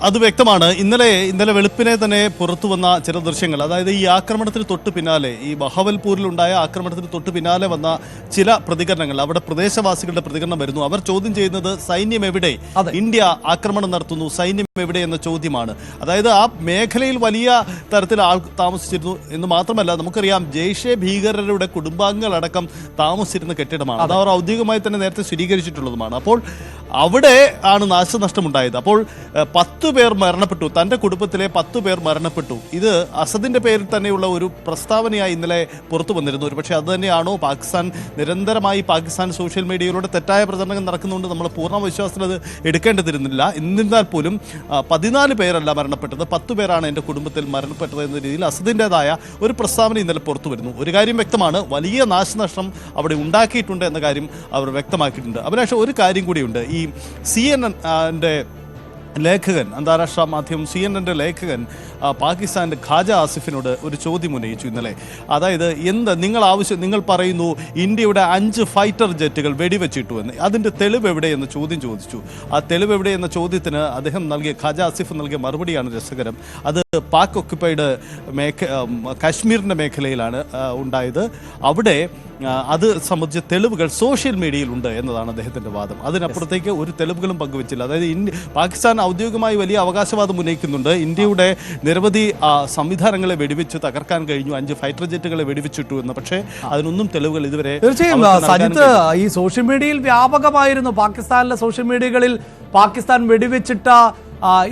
അത് വ്യക്തമാണ്. ഇന്നലെ വെളുപ്പിനെ തന്നെ പുറത്തു വന്ന ചില ദൃശ്യങ്ങൾ, അതായത് ഈ ആക്രമണത്തിന് തൊട്ട് പിന്നാലെ, ഈ ബഹവൽപൂരിലുണ്ടായ ആക്രമണത്തിന് തൊട്ട് പിന്നാലെ വന്ന ചില പ്രതികരണങ്ങൾ, അവിടെ പ്രദേശവാസികളുടെ പ്രതികരണം വരുന്നു. അവർ ചോദ്യം ചെയ്യുന്നത് സൈന്യം എവിടെ, ഇന്ത്യ ആക്രമണം നടത്തുന്നു, സൈന്യം എവിടെ എന്ന ചോദ്യമാണ്. അതായത് ആ മേഖലയിൽ വലിയ തരത്തിൽ ആൾ താമസിച്ചിരുന്നു എന്ന് മാത്രമല്ല, നമുക്കറിയാം ജെയ്ഷെ ഭീകരരുടെ കുടുംബാംഗങ്ങളടക്കം താമസിച്ചിരുന്ന കെട്ടിടമാണ്. അത് അവർ ഔദ്യോഗികമായി തന്നെ നേരത്തെ സ്ഥിരീകരിച്ചിട്ടുള്ളതുമാണ്. അപ്പോൾ അവിടെ ആണ് നാശനഷ്ടമുണ്ടായത്. അപ്പോൾ 10 പേർ മരണപ്പെട്ടു, തൻ്റെ കുടുംബത്തിലെ 10 പേർ മരണപ്പെട്ടു. ഇത് അസദിന്റെ പേരിൽ തന്നെയുള്ള ഒരു പ്രസ്താവനയായി ഇന്നലെ പുറത്തു വന്നിരുന്നു. ഒരു പക്ഷേ അത് തന്നെയാണോ പാകിസ്ഥാൻ നിരന്തരമായി സോഷ്യൽ മീഡിയയിലൂടെ തെറ്റായ പ്രചരണങ്ങൾ നടക്കുന്നുണ്ട്, നമ്മൾ പൂർണ്ണ വിശ്വാസത്തിൽ അത് എടുക്കേണ്ടതിരുന്നില്ല. എന്നിരുന്നാൽ പോലും 14 പേരല്ല മരണപ്പെട്ടത്, 10 പേരാണ് എൻ്റെ കുടുംബത്തിൽ മരണപ്പെട്ടത് എന്ന രീതിയിൽ അസദിൻ്റെതായ ഒരു പ്രസ്താവന ഇന്നലെ പുറത്തു വരുന്നു. ഒരു കാര്യം വ്യക്തമാണ്, വലിയ നാശനഷ്ടം അവിടെ ഉണ്ടാക്കിയിട്ടുണ്ട് എന്ന കാര്യം അവർ വ്യക്തമാക്കിയിട്ടുണ്ട്. അഭിലാഷ്, ഒരു കാര്യം കൂടിയുണ്ട്. ഈ CNN ലേഖകൻ, അന്താരാഷ്ട്ര മാധ്യമം CNN ലേഖകൻ പാകിസ്ഥാൻ്റെ ഖാജ ആസിഫിനോട് ഒരു ചോദ്യം ഉന്നയിച്ചു ഇന്നലെ. അതായത് നിങ്ങൾ പറയുന്നു ഇന്ത്യയുടെ 5 ഫൈറ്റർ ജെറ്റുകൾ വെടിവെച്ചിട്ടു എന്ന്, അതിൻ്റെ തെളിവ് എവിടെയെന്ന് ചോദ്യം ചോദിച്ചു. ആ തെളിവ് എവിടെയെന്ന ചോദ്യത്തിന് ഖാജ ആസിഫ് നൽകിയ മറുപടിയാണ് രസകരം. അത് പാക് ഒക്യുപ്പൈഡ് കാശ്മീരിൻ്റെ മേഖലയിലാണ് ഉണ്ടായത്. അവിടെ അത് സംബന്ധിച്ച തെളിവുകൾ സോഷ്യൽ മീഡിയയിൽ ഉണ്ട് എന്നതാണ് അദ്ദേഹത്തിൻ്റെ വാദം. അതിനപ്പുറത്തേക്ക് ഒരു തെളിവുകളും പങ്കുവച്ചില്ല. അതായത് പാകിസ്ഥാൻ ഔദ്യോഗികമായി വലിയ അവകാശവാദം ഉന്നയിക്കുന്നുണ്ട്. ഇന്ത്യയുടെ നിരവധി സംവിധാനങ്ങളെ വെടിവെച്ച് തകർക്കാൻ കഴിഞ്ഞു, 5 ഫൈറ്റർ ജെറ്റുകളെ വെടിവെച്ചിട്ടു എന്ന്. പക്ഷേ അതിനൊന്നും തെളിവുകൾ ഇതുവരെ. തീർച്ചയായും സജിത്ത്, ഈ സോഷ്യൽ മീഡിയയിൽ വ്യാപകമായിരുന്നു. പാകിസ്ഥാനിലെ സോഷ്യൽ മീഡിയകളിൽ പാകിസ്ഥാൻ വെടിവെച്ചിട്ട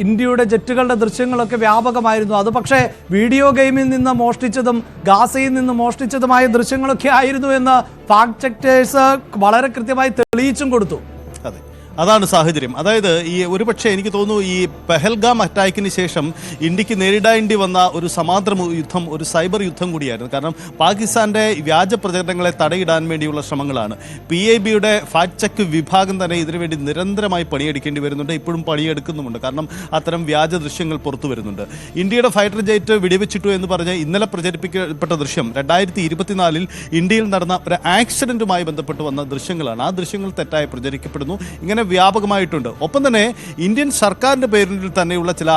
ഇന്ത്യയുടെ ജെറ്റുകളുടെ ദൃശ്യങ്ങളൊക്കെ വ്യാപകമായിരുന്നു. അത് പക്ഷേ വീഡിയോ ഗെയിമിൽ നിന്ന് മോഷ്ടിച്ചതും ഗാസയിൽ നിന്ന് മോഷ്ടിച്ചതുമായ ദൃശ്യങ്ങളൊക്കെ ആയിരുന്നു എന്ന് ഫാക്ട് ചെക്കേഴ്സ് വളരെ കൃത്യമായി തെളിയിച്ചും കൊടുത്തു. അതെ, അതാണ് സാഹചര്യം. അതായത് ഈ ഒരുപക്ഷെ എനിക്ക് തോന്നുന്നു ഈ പെഹൽഗാം അറ്റാക്കിന് ശേഷം ഇന്ത്യക്ക് നേരിടേണ്ടി വന്ന ഒരു സമാന്തര യുദ്ധം ഒരു സൈബർ യുദ്ധം കൂടിയായിരുന്നു. കാരണം പാകിസ്ഥാന്റെ വ്യാജ പ്രചരണങ്ങളെ തടയിടാൻ വേണ്ടിയുള്ള ശ്രമങ്ങളാണ്. PIBയുടെ ഫാക്ട് ചെക്ക് വിഭാഗം തന്നെ ഇതിനുവേണ്ടി നിരന്തരമായി പണിയെടുക്കേണ്ടി വരുന്നുണ്ട്, ഇപ്പോഴും പണിയെടുക്കുന്നുമുണ്ട്. കാരണം അത്തരം വ്യാജ ദൃശ്യങ്ങൾ പുറത്തു വരുന്നുണ്ട്. ഇന്ത്യയുടെ ഫൈറ്റർ ജെറ്റ് വെടിവെച്ചിട്ടു എന്ന് പറഞ്ഞ് ഇന്നലെ പ്രചരിപ്പിക്കപ്പെട്ട ദൃശ്യം 2024 ഇന്ത്യയിൽ നടന്ന ഒരു ആക്സിഡന്റുമായി ബന്ധപ്പെട്ട് വന്ന ദൃശ്യങ്ങളാണ്. ആ ദൃശ്യങ്ങൾ തെറ്റായി പ്രചരിക്കപ്പെടുന്നു. ഇങ്ങനെ വ്യാപകമായിട്ടുണ്ട്. ഒപ്പം തന്നെ ഇന്ത്യൻ സർക്കാരിൻ്റെ പേരിൽ തന്നെയുള്ള ചില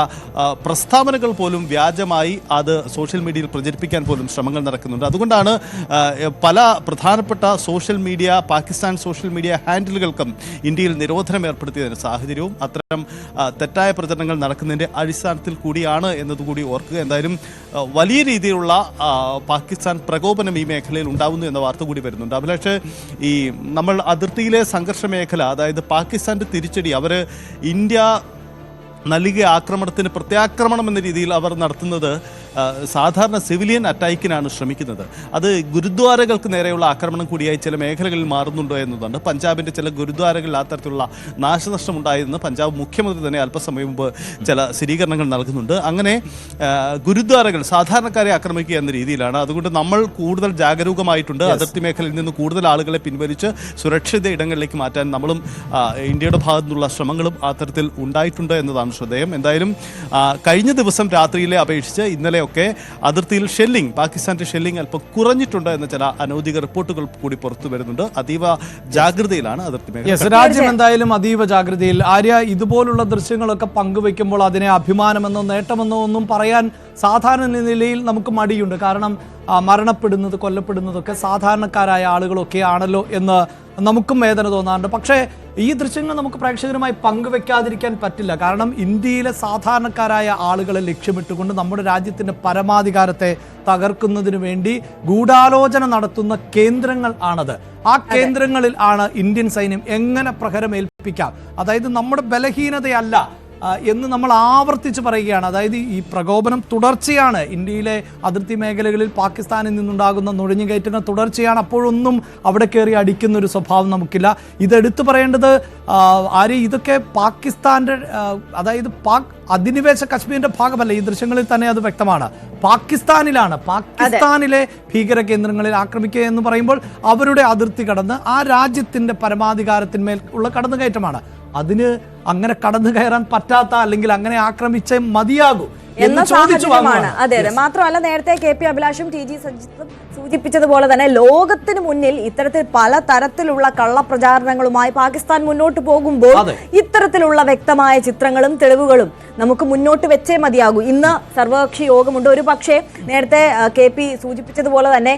പ്രസ്താവനകൾ പോലും വ്യാജമായി അത് സോഷ്യൽ മീഡിയയിൽ പ്രചരിപ്പിക്കാൻ പോലും ശ്രമങ്ങൾ നടക്കുന്നുണ്ട്. അതുകൊണ്ടാണ് പല പ്രധാനപ്പെട്ട പാകിസ്ഥാൻ സോഷ്യൽ മീഡിയ ഹാൻഡിലുകൾക്കും ഇന്ത്യയിൽ നിരോധനം ഏർപ്പെടുത്തിയതിന് സാഹചര്യവും അത്തരം തെറ്റായ പ്രചരണങ്ങൾ നടക്കുന്നതിൻ്റെ അടിസ്ഥാനത്തിൽ കൂടിയാണ് എന്നതുകൂടി ഓർക്കുക. എന്തായാലും വലിയ രീതിയിലുള്ള പാകിസ്ഥാൻ പ്രകോപനം ഈ മേഖലയിൽ ഉണ്ടാവുന്നു എന്ന വാർത്ത കൂടി വരുന്നുണ്ട്. അഭിലാഷ്, ഈ നമ്മൾ അതിർത്തിയിലെ സംഘർഷ മേഖല, അതായത് പാകിസ്ഥാന്റെ തിരിച്ചടി, അവർ ഇന്ത്യ നൽകിയ ആക്രമണത്തിന് പ്രത്യാക്രമണം എന്ന രീതിയിൽ അവർ നടത്തുന്നത് സാധാരണ സിവിലിയൻ അറ്റാക്കിനാണ് ശ്രമിക്കുന്നത്. അത് ഗുരുദ്വാരകൾക്ക് നേരെയുള്ള ആക്രമണം കൂടിയായി ചില മേഖലകളിൽ മാറുന്നുണ്ടോ എന്നതാണ്. പഞ്ചാബിൻ്റെ ചില ഗുരുദ്വാരകളിൽ ആ തരത്തിലുള്ള നാശനഷ്ടം ഉണ്ടായെന്ന് പഞ്ചാബ് മുഖ്യമന്ത്രി തന്നെ അല്പസമയം മുമ്പ് ചില സ്ഥിരീകരണങ്ങൾ നൽകുന്നുണ്ട്. അങ്ങനെ ഗുരുദ്വാരകൾ സാധാരണക്കാരെ ആക്രമിക്കുക എന്ന രീതിയിലാണ്. അതുകൊണ്ട് നമ്മൾ കൂടുതൽ ജാഗരൂകമായിട്ടുണ്ട്. അതിർത്തി മേഖലയിൽ നിന്ന് കൂടുതൽ ആളുകളെ പിൻവലിച്ച് സുരക്ഷിത ഇടങ്ങളിലേക്ക് മാറ്റാൻ നമ്മളും ഇന്ത്യയുടെ ഭാഗത്തു നിന്നുള്ള ശ്രമങ്ങളും ആ തരത്തിൽ ഉണ്ടായിട്ടുണ്ട് എന്നതാണ് ശ്രദ്ധേയം. എന്തായാലും കഴിഞ്ഞ ദിവസം രാത്രിയിലെ അപേക്ഷിച്ച് ഇന്നലെ അതിർത്തിയിൽ പാകിസ്ഥാന്റെ ഷെല്ലിംഗ് അല്പം കുറഞ്ഞിട്ടുണ്ട് എന്ന ചില അനൗദ്യോഗിക റിപ്പോർട്ടുകൾ കൂടി പുറത്തു വരുന്നുണ്ട്. അതീവ ജാഗ്രതയിലാണ് അതിർത്തി മേഖല. രാജ്യം എന്തായാലും അതീവ ജാഗ്രതയിൽ. ആര്യ, ഇതുപോലുള്ള ദൃശ്യങ്ങളൊക്കെ പങ്കുവെക്കുമ്പോൾ അതിനെ അഭിമാനമെന്നോ നേട്ടമെന്നോ ഒന്നും പറയാൻ സാധാരണ നിലയിൽ നമുക്ക് മടിയുണ്ട്. കാരണം മരണപ്പെടുന്നത്, കൊല്ലപ്പെടുന്നതൊക്കെ സാധാരണക്കാരായ ആളുകളൊക്കെ ആണല്ലോ എന്ന് നമുക്കും വേദന തോന്നാറുണ്ട്. പക്ഷേ ഈ ദൃശ്യങ്ങൾ നമുക്ക് പ്രേക്ഷകരുമായി പങ്കുവെക്കാതിരിക്കാൻ പറ്റില്ല. കാരണം ഇന്ത്യയിലെ സാധാരണക്കാരായ ആളുകളെ ലക്ഷ്യമിട്ടുകൊണ്ട് നമ്മുടെ രാജ്യത്തിൻ്റെ പരമാധികാരത്തെ തകർക്കുന്നതിന് വേണ്ടി ഗൂഢാലോചന നടത്തുന്ന കേന്ദ്രങ്ങൾ ആണത്. ആ കേന്ദ്രങ്ങളിൽ ആണ് ഇന്ത്യൻ സൈന്യം എങ്ങനെ പ്രഹരമേൽപ്പിക്കാം, അതായത് നമ്മുടെ ബലഹീനതയല്ല എന്ന് നമ്മൾ ആവർത്തിച്ച് പറയുകയാണ്. അതായത് ഈ പ്രകോപനം തുടർച്ചയാണ്. ഇന്ത്യയിലെ അതിർത്തി മേഖലകളിൽ പാകിസ്ഥാനിൽ നിന്നുണ്ടാകുന്ന നുഴഞ്ഞുകയറ്റങ്ങൾ തുടർച്ചയാണ്. അപ്പോഴൊന്നും അവിടെ കയറി അടിക്കുന്ന ഒരു സ്വഭാവം നമുക്കില്ല. ഇതെടുത്തു പറയേണ്ടത് ഇതൊക്കെ പാകിസ്ഥാന്റെ, അതായത് അധിനിവേശ കശ്മീരിന്റെ ഭാഗമല്ല. ഈ ദൃശ്യങ്ങളിൽ തന്നെ അത് വ്യക്തമാണ്. പാകിസ്ഥാനിലെ ഭീകര കേന്ദ്രങ്ങളിൽ ആക്രമിക്കുക എന്ന് പറയുമ്പോൾ അവരുടെ അതിർത്തി കടന്ന് ആ രാജ്യത്തിന്റെ പരമാധികാരത്തിന്മേൽ ഉള്ള കടന്നുകയറ്റമാണ്. അതിന് അങ്ങനെ കടന്നു കയറാൻ പറ്റാത്ത, അല്ലെങ്കിൽ അങ്ങനെ ആക്രമിച്ചേ മതിയാകൂ എന്ന സാഹചര്യമാണ്. അതെ അതെ. മാത്രമല്ല, നേരത്തെ KP അഭിലാഷും TG സജിത്തും സൂചിപ്പിച്ചതുപോലെ തന്നെ ലോകത്തിന് മുന്നിൽ ഇത്തരത്തിൽ പല തരത്തിലുള്ള കള്ളപ്രചാരണങ്ങളുമായി പാകിസ്ഥാൻ മുന്നോട്ട് പോകുമ്പോൾ ഇത്തരത്തിലുള്ള വ്യക്തമായ ചിത്രങ്ങളും തെളിവുകളും നമുക്ക് മുന്നോട്ട് വെച്ചേ മതിയാകൂ. ഇന്ന് സർവകക്ഷി യോഗമുണ്ട്. ഒരു പക്ഷേ നേരത്തെ KP സൂചിപ്പിച്ചതുപോലെ തന്നെ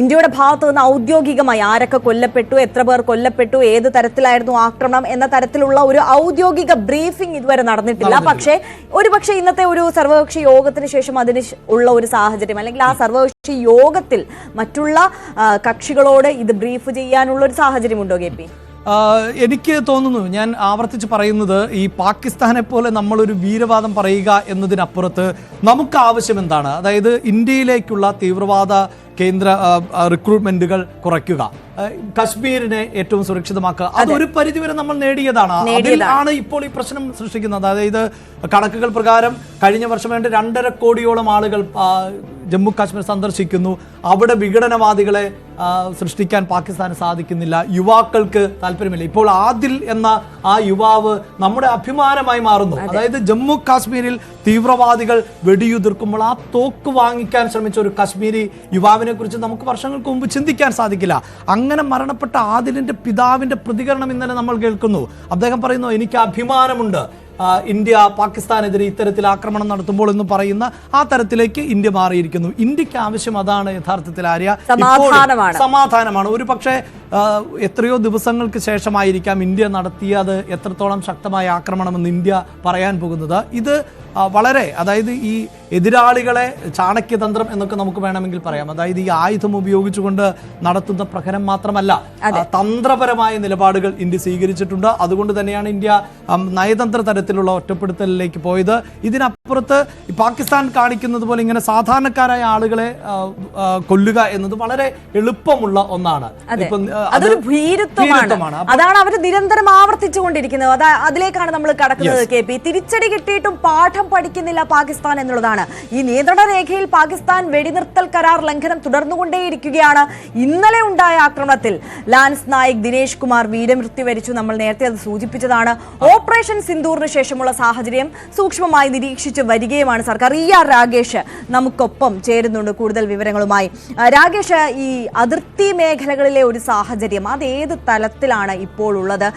ഇന്ത്യയുടെ ഭാഗത്തു നിന്ന് ഔദ്യോഗികമായി ആരൊക്കെ കൊല്ലപ്പെട്ടു, എത്ര പേർ കൊല്ലപ്പെട്ടു, ഏത് തരത്തിലായിരുന്നു ആക്രമണം എന്ന തരത്തിലുള്ള ഒരു ഔദ്യോഗിക ബ്രീഫിംഗ് ഇതുവരെ നടന്നിട്ടില്ല. പക്ഷേ ഒരുപക്ഷെ ഇന്നത്തെ ഒരു സർവകക്ഷി യോഗത്തിന് ശേഷം അതിന് ഉള്ള ഒരു സാഹചര്യം, അല്ലെങ്കിൽ ആ സർവകക്ഷി യോഗത്തിൽ മറ്റുള്ള കക്ഷികളോട് ഇത് ബ്രീഫ് ചെയ്യാനുള്ള ഒരു സാഹചര്യമുണ്ടോ KP? എനിക്ക് തോന്നുന്നു, ഞാൻ ആവർത്തിച്ച് പറയുന്നത്, ഈ പാകിസ്ഥാനെ പോലെ നമ്മളൊരു വീരവാദം പറയുക എന്നതിനപ്പുറത്ത് നമുക്ക് ആവശ്യം എന്താണ്? അതായത് ഇന്ത്യയിലേക്കുള്ള തീവ്രവാദ കേന്ദ്ര റിക്രൂട്ട്മെന്റുകൾ കുറയ്ക്കുക, കശ്മീരിനെ ഏറ്റവും സുരക്ഷിതമാക്കുക. അതൊരു പരിധിവരെ നമ്മൾ നേടിയതാണ്. അതിലാണ് ഇപ്പോൾ ഈ പ്രശ്നം സൃഷ്ടിക്കുന്നത്. അതായത് കണക്കുകൾ പ്രകാരം കഴിഞ്ഞ വർഷം 2.5 കോടിയോളം ആളുകൾ ജമ്മു കാശ്മീർ സന്ദർശിക്കുന്നു. അവിടെ വിഘടനവാദികളെ സൃഷ്ടിക്കാൻ പാകിസ്ഥാന് സാധിക്കുന്നില്ല. യുവാക്കൾക്ക് താല്പര്യമില്ല. ഇപ്പോൾ ആദിൽ എന്ന ആ യുവാവ് നമ്മുടെ അഭിമാനമായി മാറുന്നു. അതായത് ജമ്മു കാശ്മീരിൽ തീവ്രവാദികൾ വെടിയുതിർക്കുമ്പോൾ ആ തോക്ക് വാങ്ങിക്കാൻ ശ്രമിച്ച ഒരു കശ്മീരി യുവാവിനെ കുറിച്ച് നമുക്ക് വർഷങ്ങൾക്ക് മുമ്പ് ചിന്തിക്കാൻ സാധിക്കില്ല. അങ്ങനെ മരണപ്പെട്ട ആദിലിന്റെ പിതാവിന്റെ പ്രതികരണം ഇന്നലെ നമ്മൾ കേൾക്കുന്നു. അദ്ദേഹം പറയുന്നു, എനിക്ക് അഭിമാനമുണ്ട് ഇന്ത്യ പാകിസ്ഥാനെതിരെ ഇത്തരത്തിൽ ആക്രമണം നടത്തുമ്പോൾ എന്ന് പറയുന്ന ആ തരത്തിലേക്ക് ഇന്ത്യ മാറിയിരിക്കുന്നു. ഇന്ത്യക്ക് ആവശ്യം അതാണ് യഥാർത്ഥത്തിൽ. ആര്യ, സമാധാനമാണ്. ഒരു പക്ഷേ എത്രയോ ദിവസങ്ങൾക്ക് ശേഷമായിരിക്കാം ഇന്ത്യ നടത്തിയത് എത്രത്തോളം ശക്തമായ ആക്രമണമെന്ന് ഇന്ത്യ പറയാൻ പോകുന്നത്. ഇത് വളരെ, അതായത് ഈ എതിരാളികളെ ചാണക്യതന്ത്രം എന്നൊക്കെ നമുക്ക് വേണമെങ്കിൽ പറയാം. അതായത് ഈ ആയുധം ഉപയോഗിച്ചുകൊണ്ട് നടത്തുന്ന പ്രഹരം മാത്രമല്ല, തന്ത്രപരമായ നിലപാടുകൾ ഇന്ത്യ സ്വീകരിച്ചിട്ടുണ്ട്. അതുകൊണ്ട് തന്നെയാണ് ഇന്ത്യ നയതന്ത്ര തരത്തിൽ ഇത്തരത്തിലുള്ള ഒറ്റപ്പെടുത്തലിലേക്ക് പോയത്. ഇതിനപ്പുറത്ത് പാകിസ്ഥാൻ കാണിക്കുന്നത് പോലെ ഇങ്ങനെ സാധാരണക്കാരായ ആളുകളെ കൊല്ലുക എന്നത് വളരെ എളുപ്പമുള്ള ഒന്നാണ്. അതൊരു ഭീരുത്വമാണ്. അതാണ് അവർ നിരന്തരം ആവർത്തിച്ചുകൊണ്ടിരിക്കുന്നത്. അതിലേക്കാണ് നമ്മൾ കടക്കുന്നത്. KP, തിരിച്ചടി കിട്ടിയിട്ടും പാഠം പഠിക്കുന്നില്ല പാകിസ്ഥാൻ എന്നുള്ളതാണ്. ഈ നിയന്ത്രണ രേഖയിൽ പാകിസ്ഥാൻ വെടിനിർത്തൽ കരാർ ലംഘനം തുടർന്നുകൊണ്ടേയിരിക്കുകയാണ്. ഇന്നലെ ഉണ്ടായ ആക്രമണത്തിൽ ലാൻസ് നായിക് ദിനേശ് കുമാർ വീരമൃത്യു വരിച്ചു. നമ്മൾ നേരത്തെ അത് സൂചിപ്പിച്ചതാണ്. ഓപ്പറേഷൻ സിന്ദൂറിന് ശേഷമുള്ള സാഹചര്യം സൂക്ഷ്മമായി നിരീക്ഷിച്ചു വരികയുമാണ് സർക്കാർ. രാഗേഷ് നമുക്കൊപ്പം ചേരുന്നുണ്ട് കൂടുതൽ വിവരങ്ങളുമായി. രാഗേഷ്, ഈ അതിർത്തി മേഖലകളിലെ ഒരു സാഹചര്യം അത് ഏത് തലത്തിലാണ് ഇപ്പോൾ ഉള്ളത്?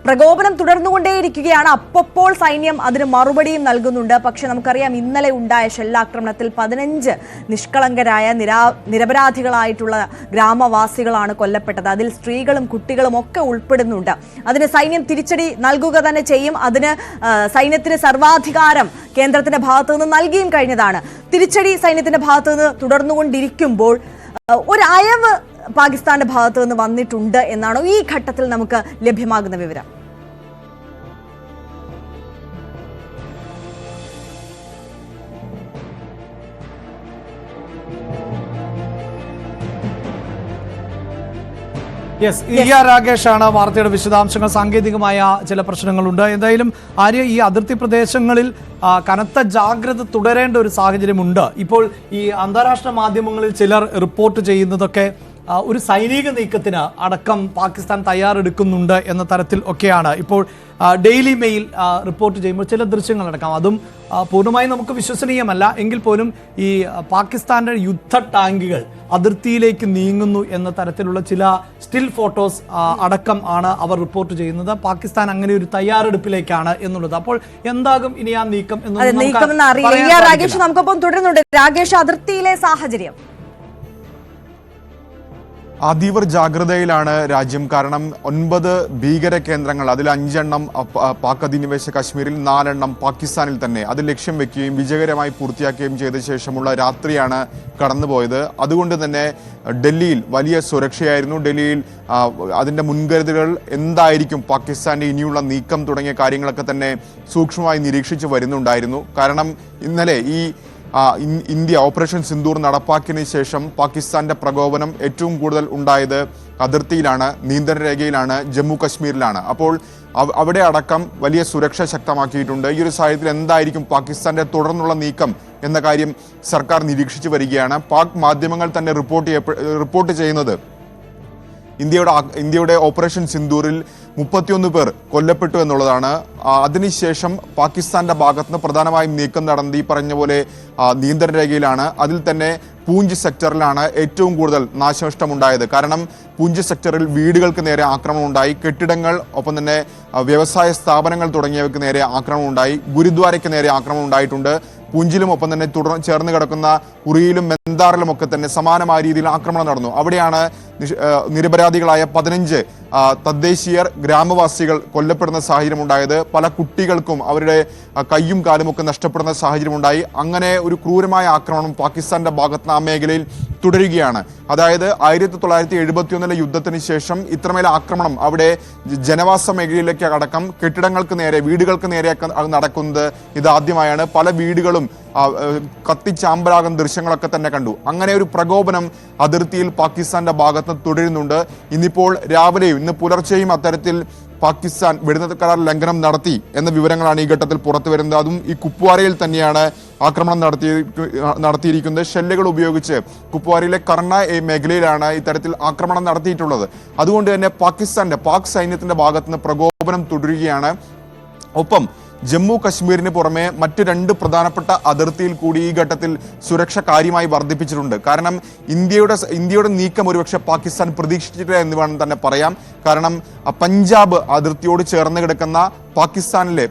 പ്രകോപനം തുടർന്നുകൊണ്ടേയിരിക്കുകയാണ്. അപ്പോൾ സൈന്യം അതിന് മറുപടിയും നൽകുന്നുണ്ട്. പക്ഷെ നമുക്കറിയാം ഇന്നലെ ഉണ്ടായ ഷെല്ലാക്രമണത്തിൽ 15 നിഷ്കളങ്കരായ നിരപരാധികളായിട്ടുള്ള ഗ്രാമവാസികളാണ് കൊല്ലപ്പെട്ടത്. അതിൽ സ്ത്രീകളും കുട്ടികളും ഒക്കെ ഉൾപ്പെടുന്നുണ്ട്. അതിന് സൈന്യം തിരിച്ചടി നൽകുക തന്നെ ചെയ്യും. അതിന് സൈന്യത്തിന് സർവാധികാരം കേന്ദ്രത്തിന്റെ ഭാഗത്തു നിന്ന് നൽകിയും കഴിഞ്ഞതാണ്. തിരിച്ചടി സൈന്യത്തിന്റെ ഭാഗത്തു നിന്ന് തുടർന്നുകൊണ്ടിരിക്കുമ്പോൾ ഒരു അയവ് പാകിസ്ഥാന്റെ ഭാഗത്തു നിന്ന് വന്നിട്ടുണ്ട് എന്നാണോ ഈ ഘട്ടത്തിൽ നമുക്ക് ലഭ്യമാകുന്ന വിവരം? രാകേഷാണ് വാർത്തയുടെ വിശദാംശങ്ങൾ. സാങ്കേതികമായ ചില പ്രശ്നങ്ങളുണ്ട്. എന്തായാലും ആര്യ, ഈ അതിർത്തി പ്രദേശങ്ങളിൽ കനത്ത ജാഗ്രത തുടരേണ്ട ഒരു സാഹചര്യമുണ്ട്. ഇപ്പോൾ ഈ അന്താരാഷ്ട്ര മാധ്യമങ്ങളിൽ ചിലർ റിപ്പോർട്ട് ചെയ്യുന്നതൊക്കെ ഒരു സൈനിക നീക്കത്തിന് അടക്കം പാകിസ്ഥാൻ തയ്യാറെടുക്കുന്നുണ്ട് എന്ന തരത്തിൽ ഒക്കെയാണ് ഇപ്പോൾ ഡെയിലി മെയിൽ റിപ്പോർട്ട് ചെയ്യുമ്പോൾ ചില ദൃശ്യങ്ങളടക്കം. അതും പൂർണ്ണമായും നമുക്ക് വിശ്വസനീയമല്ല എങ്കിൽ പോലും ഈ പാകിസ്ഥാന്റെ യുദ്ധ ടാങ്കുകൾ അതിർത്തിയിലേക്ക് നീങ്ങുന്നു എന്ന തരത്തിലുള്ള ചില സ്റ്റിൽ ഫോട്ടോസ് അടക്കം ആണ് അവർ റിപ്പോർട്ട് ചെയ്യുന്നത്. പാകിസ്ഥാൻ അങ്ങനെ ഒരു തയ്യാറെടുപ്പിലേക്കാണ് എന്നുള്ളത്. അപ്പോൾ എന്താകും ഇനി ആ നീക്കം എന്ന് അറിയില്ല. രാകേഷ് നമുക്കൊപ്പം തുടരുന്നുണ്ട്. രാകേഷ്, അതിർത്തിയിലെ സാഹചര്യം അതീവ ജാഗ്രതയിലാണ് രാജ്യം. കാരണം 9 ഭീകര കേന്ദ്രങ്ങൾ, അതിൽ 5 പാക് അധിനിവേശ കശ്മീരിൽ, 4 പാകിസ്ഥാനിൽ തന്നെ അത് ലക്ഷ്യം വെക്കുകയും വിജയകരമായി പൂർത്തിയാക്കുകയും ചെയ്ത ശേഷമുള്ള രാത്രിയാണ് കടന്നുപോയത്. അതുകൊണ്ട് തന്നെ ഡൽഹിയിൽ വലിയ സുരക്ഷയായിരുന്നു. ഡൽഹിയിൽ അതിൻ്റെ മുൻകരുതലുകൾ എന്തായിരിക്കും, പാകിസ്ഥാൻ്റെ ഇനിയുള്ള നീക്കം തുടങ്ങിയ കാര്യങ്ങളൊക്കെ തന്നെ സൂക്ഷ്മമായി നിരീക്ഷിച്ച് വരുന്നുണ്ടായിരുന്നു. കാരണം ഇന്നലെ ഇന്ത്യ ഓപ്പറേഷൻ സിന്ദൂർ നടപ്പാക്കിയതിനു ശേഷം പാകിസ്ഥാന്റെ പ്രകോപനം ഏറ്റവും കൂടുതൽ ഉണ്ടായത് അതിർത്തിയിലാണ്, നിയന്ത്രണ രേഖയിലാണ്, ജമ്മു കശ്മീരിലാണ്. അപ്പോൾ അവിടെ അടക്കം വലിയ സുരക്ഷ ശക്തമാക്കിയിട്ടുണ്ട്. ഈ ഒരു സാഹചര്യത്തിൽ എന്തായിരിക്കും പാകിസ്ഥാന്റെ തുടർന്നുള്ള നീക്കം എന്ന കാര്യം സർക്കാർ നിരീക്ഷിച്ചു വരികയാണ്. പാക് മാധ്യമങ്ങൾ തന്നെ റിപ്പോർട്ട് ചെയ്യുന്നത് ഇന്ത്യയുടെ ഓപ്പറേഷൻ സിന്ദൂറിൽ 31 പേർ കൊല്ലപ്പെട്ടു എന്നുള്ളതാണ്. അതിനുശേഷം പാകിസ്ഥാന്റെ ഭാഗത്തുനിന്ന് പ്രധാനമായും നീക്കം നടന്നത് ഈ പറഞ്ഞ പോലെ നിയന്ത്രണ രേഖയിലാണ്. അതിൽ തന്നെ പൂഞ്ച് സെക്ടറിലാണ് ഏറ്റവും കൂടുതൽ നാശനഷ്ടമുണ്ടായത്. കാരണം പൂഞ്ച് സെക്ടറിൽ വീടുകൾക്ക് നേരെ ആക്രമണം ഉണ്ടായി, കെട്ടിടങ്ങൾ, ഒപ്പം തന്നെ വ്യവസായ സ്ഥാപനങ്ങൾ തുടങ്ങിയവയ്ക്ക് നേരെ ആക്രമണം ഉണ്ടായി, ഗുരുദ്വാരയ്ക്ക് നേരെ ആക്രമണം ഉണ്ടായിട്ടുണ്ട്. പൂഞ്ചിലും ഒപ്പം തന്നെ ചേർന്ന് കിടക്കുന്ന ഉറിയിലും മെന്താറിലും ഒക്കെ തന്നെ സമാനമായ രീതിയിൽ ആക്രമണം നടന്നു. അവിടെയാണ് നിരപരാധികളായ 15 തദ്ദേശീയർ, ഗ്രാമവാസികൾ കൊല്ലപ്പെടുന്ന സാഹചര്യം ഉണ്ടായത്. പല കുട്ടികൾക്കും അവരുടെ കയ്യും കാലും ഒക്കെ നഷ്ടപ്പെടുന്ന സാഹചര്യം ഉണ്ടായി. അങ്ങനെ ഒരു ക്രൂരമായ ആക്രമണം പാകിസ്ഥാന്റെ ഭാഗത്ത് ആ മേഖലയിൽ തുടരുകയാണ്. അതായത് 1971 യുദ്ധത്തിന് ശേഷം ഇത്രമേൽ ആക്രമണം അവിടെ ജനവാസ മേഖലയിലേക്ക് അടക്കം കെട്ടിടങ്ങൾക്ക് നേരെ, വീടുകൾക്ക് നേരെയൊക്കെ നടക്കുന്നത് ഇതാദ്യമായാണ്. പല വീടുകളും കത്തിച്ചാമ്പലാകുന്ന ദൃശ്യങ്ങളൊക്കെ തന്നെ കണ്ടു. അങ്ങനെ ഒരു പ്രകോപനം അതിർത്തിയിൽ പാകിസ്ഥാന്റെ ഭാഗത്ത് തുടരുന്നുണ്ട്. ഇന്നിപ്പോൾ രാവിലെയും ഇന്ന് പുലർച്ചെയും അത്തരത്തിൽ പാകിസ്ഥാൻ വെടിനിർത്തൽ കരാർ ലംഘനം നടത്തി എന്ന വിവരങ്ങളാണ് ഈ ഘട്ടത്തിൽ പുറത്തു വരുന്നത്. അതും ഈ കുപ്വാരയിൽ തന്നെയാണ് ആക്രമണം നടത്തിയിരിക്കുന്നത്. ഷെല്ലുകൾ ഉപയോഗിച്ച് കുപ്വാരയിലെ കർണ മേഖലയിലാണ് ഇത്തരത്തിൽ ആക്രമണം നടത്തിയിട്ടുള്ളത്. അതുകൊണ്ട് തന്നെ പാക് സൈന്യത്തിന്റെ ഭാഗത്തുനിന്ന് പ്രകോപനം തുടരുകയാണ്. ഒപ്പം ജമ്മു കശ്മീരിന് പുറമെ മറ്റ് 2 പ്രധാനപ്പെട്ട അതിർത്തിയിൽ കൂടി ഈ ഘട്ടത്തിൽ സുരക്ഷ കാര്യമായി വർദ്ധിപ്പിച്ചിട്ടുണ്ട്. കാരണം ഇന്ത്യയുടെ നീക്കം ഒരുപക്ഷെ പാകിസ്ഥാൻ പ്രതീക്ഷിച്ചിട്ടില്ല എന്ന് വേണം തന്നെ പറയാം. കാരണം പഞ്ചാബ് അതിർത്തിയോട് ചേർന്ന് കിടക്കുന്ന പാകിസ്ഥാനിലെ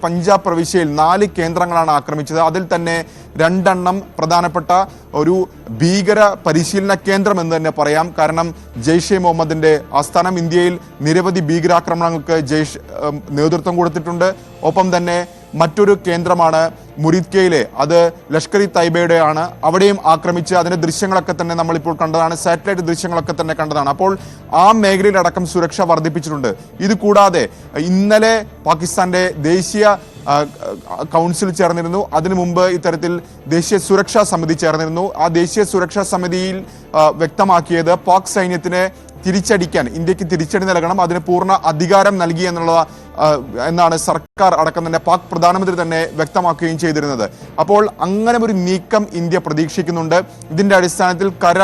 പഞ്ചാബ് പ്രവിശ്യയിൽ 4 കേന്ദ്രങ്ങളാണ് ആക്രമിച്ചത്. അതിൽ തന്നെ 2 പ്രധാനപ്പെട്ട ഒരു ഭീകര പരിശീലന കേന്ദ്രം എന്ന് തന്നെ പറയാം. കാരണം ജെയ്ഷെ മുഹമ്മദിന്റെ ആസ്ഥാനം, ഇന്ത്യയിൽ നിരവധി ഭീകരാക്രമണങ്ങൾക്ക് നേതൃത്വം കൊടുത്തിട്ടുണ്ട്. ഒപ്പം തന്നെ മറ്റൊരു കേന്ദ്രമാണ് മുരിദ്കയിലെ, അത് ലഷ്കർ ഇ തൈബയുടെ ആണ്. അവിടെയും ആക്രമിച്ച് അതിന്റെ ദൃശ്യങ്ങളൊക്കെ തന്നെ നമ്മളിപ്പോൾ കണ്ടതാണ്, സാറ്റലൈറ്റ് ദൃശ്യങ്ങളൊക്കെ തന്നെ കണ്ടതാണ്. അപ്പോൾ ആ മേഖലയിലടക്കം സുരക്ഷ വർദ്ധിപ്പിച്ചിട്ടുണ്ട്. ഇത് കൂടാതെ ഇന്നലെ പാകിസ്ഥാന്റെ ദേശീയ കൗൺസിൽ ചേർന്നിരുന്നു. അതിനു മുമ്പ് ഇത്തരത്തിൽ ദേശീയ സുരക്ഷാ സമിതി ചേർന്നിരുന്നു. ആ ദേശീയ സുരക്ഷാ സമിതിയിൽ വ്യക്തമാക്കിയത് പാക് സൈന്യത്തിന് തിരിച്ചടിക്കാൻ, ഇന്ത്യക്ക് തിരിച്ചടി നൽകണം, അതിന് പൂർണ്ണ അധികാരം നൽകി എന്നാണ് സർക്കാർ അടക്കം തന്നെ പാക് പ്രധാനമന്ത്രി തന്നെ വ്യക്തമാക്കുകയും ചെയ്തിരുന്നത്. അപ്പോൾ അങ്ങനെ ഒരു നീക്കം ഇന്ത്യ പ്രതീക്ഷിക്കുന്നുണ്ട്. ഇതിന്റെ അടിസ്ഥാനത്തിൽ കര,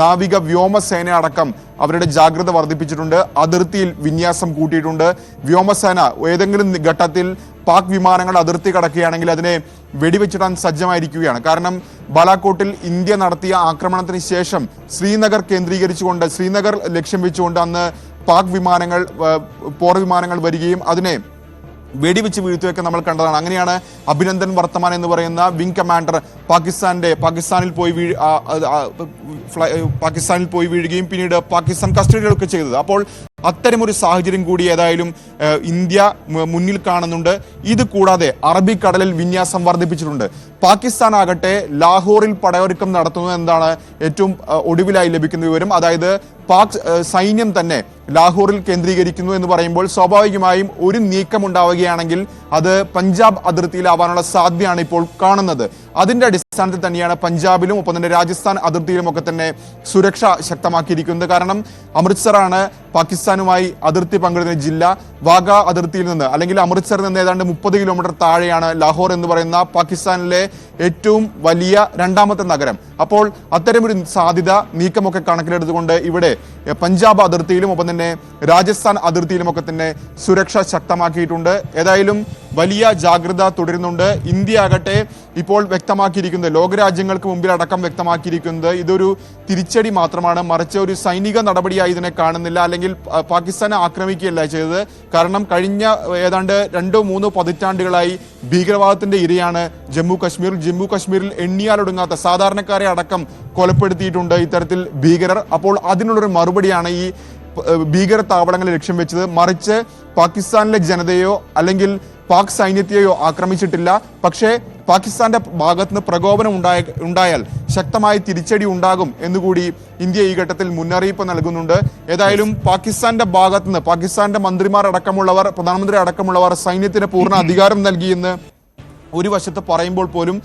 നാവിക, വ്യോമസേന അടക്കം അവരുടെ ജാഗ്രത വർദ്ധിപ്പിച്ചിട്ടുണ്ട്. അതിർത്തിയിൽ വിന്യാസം കൂട്ടിയിട്ടുണ്ട്. വ്യോമസേന ഏതെങ്കിലും ഘട്ടത്തിൽ പാക് വിമാനങ്ങൾ അതിർത്തി കടക്കുകയാണെങ്കിൽ അതിനെ വെടിവെച്ചിടാൻ സജ്ജമായിരിക്കുകയാണ്. കാരണം ബാലാക്കോട്ടിൽ ഇന്ത്യ നടത്തിയ ആക്രമണത്തിന് ശേഷം ശ്രീനഗർ കേന്ദ്രീകരിച്ചുകൊണ്ട്, ശ്രീനഗർ ലക്ഷ്യം വെച്ചുകൊണ്ട് അന്ന് പാക് വിമാനങ്ങൾ, പോർ വിമാനങ്ങൾ വരികയും അതിനെ വെടിവെച്ച് വീഴ്ത്തുകയൊക്കെ നമ്മൾ കണ്ടതാണ്. അങ്ങനെയാണ് അഭിനന്ദൻ വർത്തമാൻ എന്ന് പറയുന്ന വിംഗ് കമാൻഡർ പാകിസ്ഥാനിൽ പോയി വീഴുകയും പിന്നീട് പാകിസ്ഥാൻ കസ്റ്റഡിയിലൊക്കെ ചെയ്തത്. അപ്പോൾ അത്തരമൊരു സാഹചര്യം കൂടി ഏതായാലും ഇന്ത്യ മുന്നിൽ കാണുന്നുണ്ട്. ഇത് കൂടാതെ അറബിക്കടലിൽ വിന്യാസം വർദ്ധിപ്പിച്ചിട്ടുണ്ട്. പാകിസ്ഥാൻ ആകട്ടെ ലാഹോറിൽ പടയൊരുക്കം നടത്തുന്നത് എന്താണ് ഏറ്റവും ഒടുവിലായി ലഭിക്കുന്ന വിവരം. അതായത് പാക് സൈന്യം തന്നെ ലാഹോറിൽ കേന്ദ്രീകരിക്കുന്നു എന്ന് പറയുമ്പോൾ സ്വാഭാവികമായും ഒരു നീക്കം ഉണ്ടാവുകയാണെങ്കിൽ അത് പഞ്ചാബ് അതിർത്തിയിലാവാനുള്ള സാധ്യതയാണ് ഇപ്പോൾ കാണുന്നത്. അതിന്റെ അടിസ്ഥാനത്തിൽ തന്നെയാണ് പഞ്ചാബിലും ഒപ്പം തന്നെ രാജസ്ഥാൻ അതിർത്തിയിലും ഒക്കെ തന്നെ സുരക്ഷ ശക്തമാക്കിയിരിക്കുന്നത്. കാരണം അമൃത്സറാണ് പാകിസ്ഥാനുമായി അതിർത്തി പങ്കിടുന്ന ജില്ല. വാഗ അതിർത്തിയിൽ നിന്ന്, അല്ലെങ്കിൽ അമൃത്സറിൽ നിന്ന് ഏതാണ്ട് 30 കിലോമീറ്റർ താഴെയാണ് ലാഹോർ എന്ന് പറയുന്ന പാകിസ്ഥാനിലെ ഏറ്റവും വലിയ രണ്ടാമത്തെ നഗരം. അപ്പോൾ അത്തരമൊരു സാധ്യത നീക്കമൊക്കെ കണക്കിലെടുത്തുകൊണ്ട് ഇവിടെ പഞ്ചാബ് അതിർത്തിയിലും ഒപ്പം തന്നെ രാജസ്ഥാൻ അതിർത്തിയിലുമൊക്കെ തന്നെ സുരക്ഷ ശക്തമാക്കിയിട്ടുണ്ട്. ഏതായാലും വലിയ ജാഗ്രത തുടരുന്നുണ്ട്. ഇന്ത്യ ആകട്ടെ ഇപ്പോൾ വ്യക്തമാക്കിയിരിക്കുന്നത്, ലോകരാജ്യങ്ങൾക്ക് മുമ്പിൽ അടക്കം വ്യക്തമാക്കിയിരിക്കുന്നത് ഇതൊരു തിരിച്ചടി മാത്രമാണ്, മറിച്ച് ഒരു സൈനിക നടപടിയായി ഇതിനെ കാണുന്നില്ല, അല്ലെങ്കിൽ പാകിസ്ഥാനെ ആക്രമിക്കുകയല്ല ചെയ്തത്. കാരണം കഴിഞ്ഞ ഏതാണ്ട് 2-3 പതിറ്റാണ്ടുകളായി ഭീകരവാദത്തിന്റെ ഇരയാണ് ജമ്മു കശ്മീരിൽ എണ്ണിയാലൊടുങ്ങാത്ത സാധാരണക്കാരെ അടക്കം കൊലപ്പെടുത്തിയിട്ടുണ്ട് ഇത്തരത്തിൽ ഭീകരർ. അപ്പോൾ അതിനുള്ളൊരു മറുപടിയാണ് ഈ ഭീകര താവളങ്ങളെ ലക്ഷ്യം വെച്ചത്. മറിച്ച് പാകിസ്ഥാനിലെ ജനതയോ അല്ലെങ്കിൽ പാക് സൈന്യത്തെയോ ആക്രമിച്ചിട്ടില്ല. പക്ഷേ പാകിസ്ഥാന്റെ ഭാഗത്തുനിന്ന് പ്രകോപനം ഉണ്ടായാൽ ശക്തമായ തിരിച്ചടി ഉണ്ടാകും എന്നുകൂടി ഇന്ത്യ ഈ ഘട്ടത്തിൽ മുന്നറിയിപ്പ് നൽകുന്നുണ്ട്. ഏതായാലും പാകിസ്ഥാന്റെ ഭാഗത്തുനിന്ന് പാകിസ്ഥാന്റെ മന്ത്രിമാർ അടക്കമുള്ളവർ, പ്രധാനമന്ത്രി അടക്കമുള്ളവർ സൈന്യത്തിന് പൂർണ്ണ അധികാരം നൽകിയെന്ന് ഒരു വശത്ത് പറയുമ്പോൾ പോലും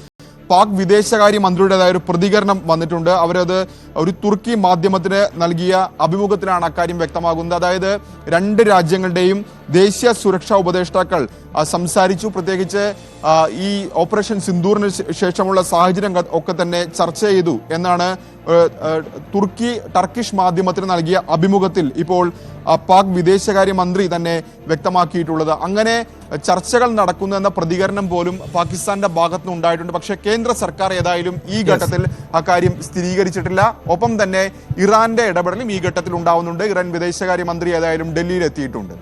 പാക് വിദേശകാര്യ മന്ത്രിയുടേതായ ഒരു പ്രതികരണം വന്നിട്ടുണ്ട്. അവരത് ഒരു തുർക്കി മാധ്യമത്തിന് നൽകിയ അഭിമുഖത്തിലാണ് അക്കാര്യം വ്യക്തമാകുന്നത്. അതായത് 2 രാജ്യങ്ങളുടെയും ദേശീയ സുരക്ഷാ ഉപദേഷ്ടാക്കൾ സംസാരിച്ചു. പ്രത്യേകിച്ച് ഈ ഓപ്പറേഷൻ സിന്ദൂറിന് ശേഷമുള്ള സാഹചര്യം ഒക്കെ തന്നെ ചർച്ച ചെയ്തു എന്നാണ് ടർക്കിഷ് മാധ്യമത്തിന് നൽകിയ അഭിമുഖത്തിൽ ഇപ്പോൾ പാക് വിദേശകാര്യ മന്ത്രി തന്നെ വ്യക്തമാക്കിയിട്ടുള്ളത്. അങ്ങനെ ചർച്ചകൾ നടക്കുന്നു എന്ന പ്രതികരണം പോലും പാകിസ്ഥാന്റെ ഭാഗത്തുനിന്ന് ഉണ്ടായിട്ടുണ്ട്. പക്ഷേ കേന്ദ്ര സർക്കാർ ഏതായാലും ഈ ഘട്ടത്തിൽ അക്കാര്യം സ്ഥിരീകരിച്ചിട്ടില്ല. ഒപ്പം തന്നെ ഇറാന്റെ ഇടപെടലും ഈ ഘട്ടത്തിൽ ഉണ്ടാവുന്നുണ്ട്. ഇറാൻ വിദേശകാര്യ മന്ത്രി ഏതായാലും ഡൽഹിയിൽ എത്തിയിട്ടുണ്ട്.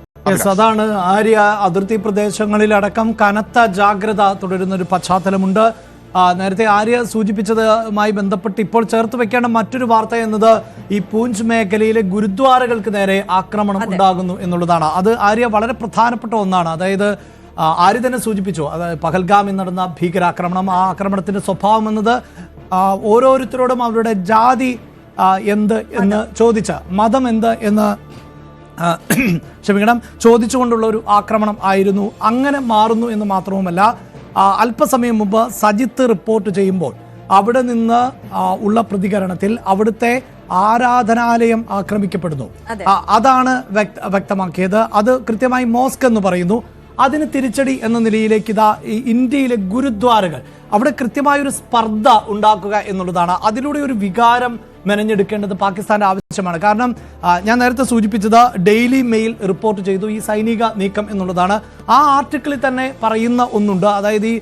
അതാണ് ആര്യ, അതിർത്തി പ്രദേശങ്ങളിലടക്കം കനത്ത ജാഗ്രത തുടരുന്ന ഒരു പശ്ചാത്തലമുണ്ട്. നേരത്തെ ആര്യ സൂചിപ്പിച്ചതുമായി ബന്ധപ്പെട്ട് ഇപ്പോൾ ചേർത്ത് വെക്കേണ്ട മറ്റൊരു വാർത്ത എന്നത് ഈ പൂഞ്ച് മേഖലയിലെ ഗുരുദ്വാരകൾക്ക് നേരെ ആക്രമണം ഉണ്ടാകുന്നു എന്നുള്ളതാണ്. അത് ആര്യ വളരെ പ്രധാനപ്പെട്ട ഒന്നാണ്. അതായത് ആര്യ തന്നെ സൂചിപ്പിച്ചു, അതായത് പഹൽഗാമിൽ നടന്ന ഭീകരാക്രമണം, ആ ആക്രമണത്തിന്റെ സ്വഭാവം എന്നത് ഓരോരുത്തരോടും അവരുടെ ജാതി എന്ത് എന്ന് ചോദിച്ച, മതം എന്ത് എന്ന് ചോദിച്ചുകൊണ്ടുള്ള ഒരു ആക്രമണം ആയിരുന്നു. അങ്ങനെ മാറുന്നു എന്ന് മാത്രവുമല്ല, അല്പസമയം മുമ്പ് സജിത്ത് റിപ്പോർട്ട് ചെയ്യുമ്പോൾ അവിടെ നിന്ന് ഉള്ള പ്രതികരണത്തിൽ അവിടുത്തെ ആരാധനാലയം ആക്രമിക്കപ്പെടുന്നു. അതാണ് വ്യക്തമാക്കിയത്. അത് കൃത്യമായി മോസ്ക് എന്ന് പറയുന്നു. അതിന് തിരിച്ചടി എന്ന നിലയിലേക്ക് ഇതാ ഇന്ത്യയിലെ ഗുരുദ്വാരകൾ, അവിടെ കൃത്യമായൊരു സ്പർദ്ധ ഉണ്ടാക്കുക എന്നുള്ളതാണ്. അതിലൂടെ ഒരു വികാരം മെനഞ്ഞെടുക്കേണ്ടത് പാകിസ്ഥാന്റെ ആവശ്യമാണ്. കാരണം ഞാൻ നേരത്തെ സൂചിപ്പിച്ചത് ഡെയിലി മെയിൽ റിപ്പോർട്ട് ചെയ്തു ഈ സൈനിക നീക്കം എന്നുള്ളതാണ്. ആ ആർട്ടിക്കിളിൽ തന്നെ പറയുന്ന ഒന്നുണ്ട്. അതായത് ഈ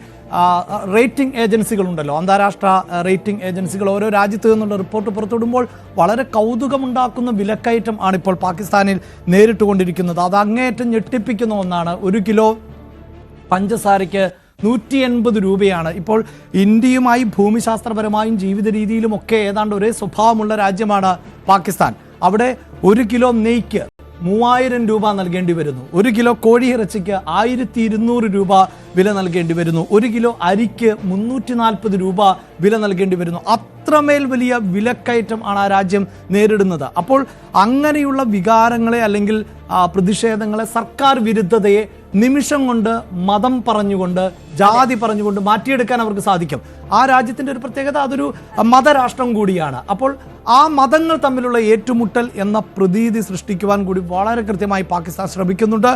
റേറ്റിംഗ് ഏജൻസികളുണ്ടല്ലോ, അന്താരാഷ്ട്ര റേറ്റിംഗ് ഏജൻസികൾ ഓരോ രാജ്യത്ത് നിന്നുള്ള റിപ്പോർട്ട് പുറത്തുവിടുമ്പോൾ വളരെ കൗതുകമുണ്ടാക്കുന്ന വിലക്കയറ്റം ആണിപ്പോൾ പാകിസ്ഥാനിൽ നേരിട്ടുകൊണ്ടിരിക്കുന്നത്. അത് അങ്ങേയറ്റം ഞെട്ടിപ്പിക്കുന്ന ഒന്നാണ്. 1 കിലോ പഞ്ചസാരയ്ക്ക് 180 രൂപയാണ്. ഇപ്പോൾ ഇന്ത്യയുമായി ഭൂമിശാസ്ത്രപരമായും ജീവിത രീതിയിലുമൊക്കെ ഏതാണ്ട് ഒരേ സ്വഭാവമുള്ള രാജ്യമാണ് പാകിസ്ഥാൻ. അവിടെ 1 കിലോ നെയ്ക്ക് 3000 രൂപ നൽകേണ്ടി വരുന്നു. 1 കിലോ കോഴി ഇറച്ചിക്ക് 1200 രൂപ വില നൽകേണ്ടി വരുന്നു. 1 കിലോ അരിക്ക് 340 രൂപ വില നൽകേണ്ടി വരുന്നു. അത്രമേൽ വലിയ വിലക്കയറ്റം ആണ് ആ രാജ്യം നേരിടുന്നത്. അപ്പോൾ അങ്ങനെയുള്ള വികാരങ്ങളെ അല്ലെങ്കിൽ പ്രതിഷേധങ്ങളെ, സർക്കാർ വിരുദ്ധതയെ നിമിഷം കൊണ്ട് മതം പറഞ്ഞുകൊണ്ട്, ജാതി പറഞ്ഞുകൊണ്ട് മാറ്റിയെടുക്കാൻ അവർക്ക് സാധിക്കും. ആ രാജ്യത്തിന്റെ ഒരു പ്രത്യേകത, അതൊരു മതരാഷ്ട്രം കൂടിയാണ്. അപ്പോൾ ആ മതങ്ങൾ തമ്മിലുള്ള ഏറ്റുമുട്ടൽ എന്ന പ്രതീതി സൃഷ്ടിക്കുവാൻ കൂടി വളരെ കൃത്യമായി പാകിസ്ഥാൻ ശ്രമിക്കുന്നുണ്ട്.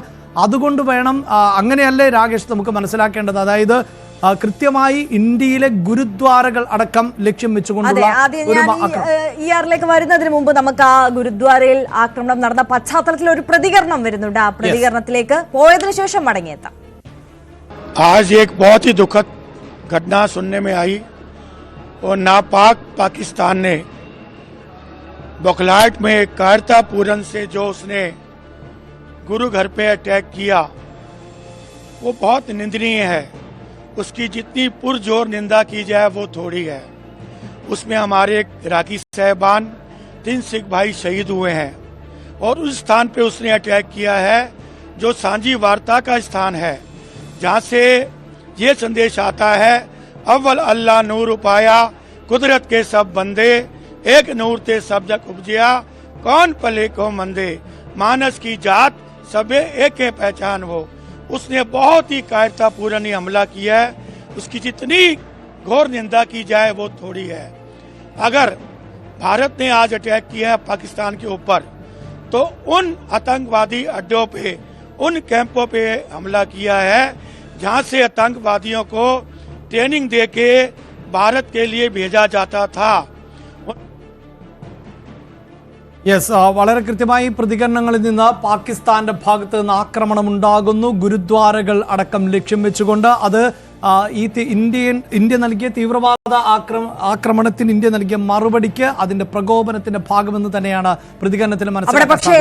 അതുകൊണ്ട് വേണം, അങ്ങനെയല്ലേ രാകേഷ് നമുക്ക് മനസ്സിലാക്കേണ്ടത്, അതായത് കൃത്യമായി ഇന്ത്യയിലെ ഗുരുദ്വാരകൾ അടക്കം ലക്ഷ്യം വെച്ചുകൊണ്ടുള്ള ഈ ആറിലേക്ക് വരുന്നതിന് മുമ്പ് നമുക്ക് ആ ഗുരുദ്വാരയിൽ ആക്രമണം നടന്ന പശ്ചാത്തലത്തിൽ ഒരു പ്രതികരണം വരുന്നുണ്ട്. ആ പ്രതികരണത്തിലേക്ക് പോയതിനു ശേഷം മടങ്ങിയെത്താം. आज एक बहुत ही दुखद घटना सुनने में आई और नापाक पाकिस्तान ने बौखलाहट में कायरतापूर्ण से जो उसने गुरु घर पे अटैक किया वो बहुत निंदनीय है। उसकी जितनी पुरजोर निंदा की जाए वो थोड़ी है। उसमें हमारे एक इराकी साहबान 3 सिख भाई शहीद हुए हैं और उस स्थान पे उसने अटैक किया है जो सांझी वार्ता का स्थान है, जहाँ से ये संदेश आता है, अव्वल अल्लाह नूर उपाया, कुदरत के सब बंदे, एक नूर ते सब जग उपजिया, कौन पले को मंदे, मानस की जात सबे एक पहचान हो। उसने बहुत ही कायरतापूर्ण हमला किया है। उसकी जितनी घोर निंदा की जाए वो थोड़ी है। अगर भारत ने आज अटैक किया है पाकिस्तान के ऊपर, तो उन आतंकवादी अड्डों पे, उन कैंपों पे हमला किया है जहां से आतंकवादियों को ट्रेनिंग देके भारत के लिए भेजा जाता था। യെസ്, വളരെ കൃത്യമായി പ്രതികരണങ്ങളിൽ നിന്ന് പാകിസ്ഥാന്റെ ഭാഗത്ത് നിന്ന് ആക്രമണം ഉണ്ടാകുന്നു, ഗുരുദ്വാരകൾ അടക്കം ലക്ഷ്യം വെച്ചുകൊണ്ട്. അത് ഇന്ത്യ നൽകിയ തീവ്രവാദ ആക്രമണത്തിന് ഇന്ത്യ നൽകിയ മറുപടിക്ക്, അതിന്റെ പ്രകോപനത്തിന്റെ ഭാഗമെന്ന് തന്നെയാണ് പ്രതികരണത്തിൽ മനസ്സിലാക്കുന്നത്.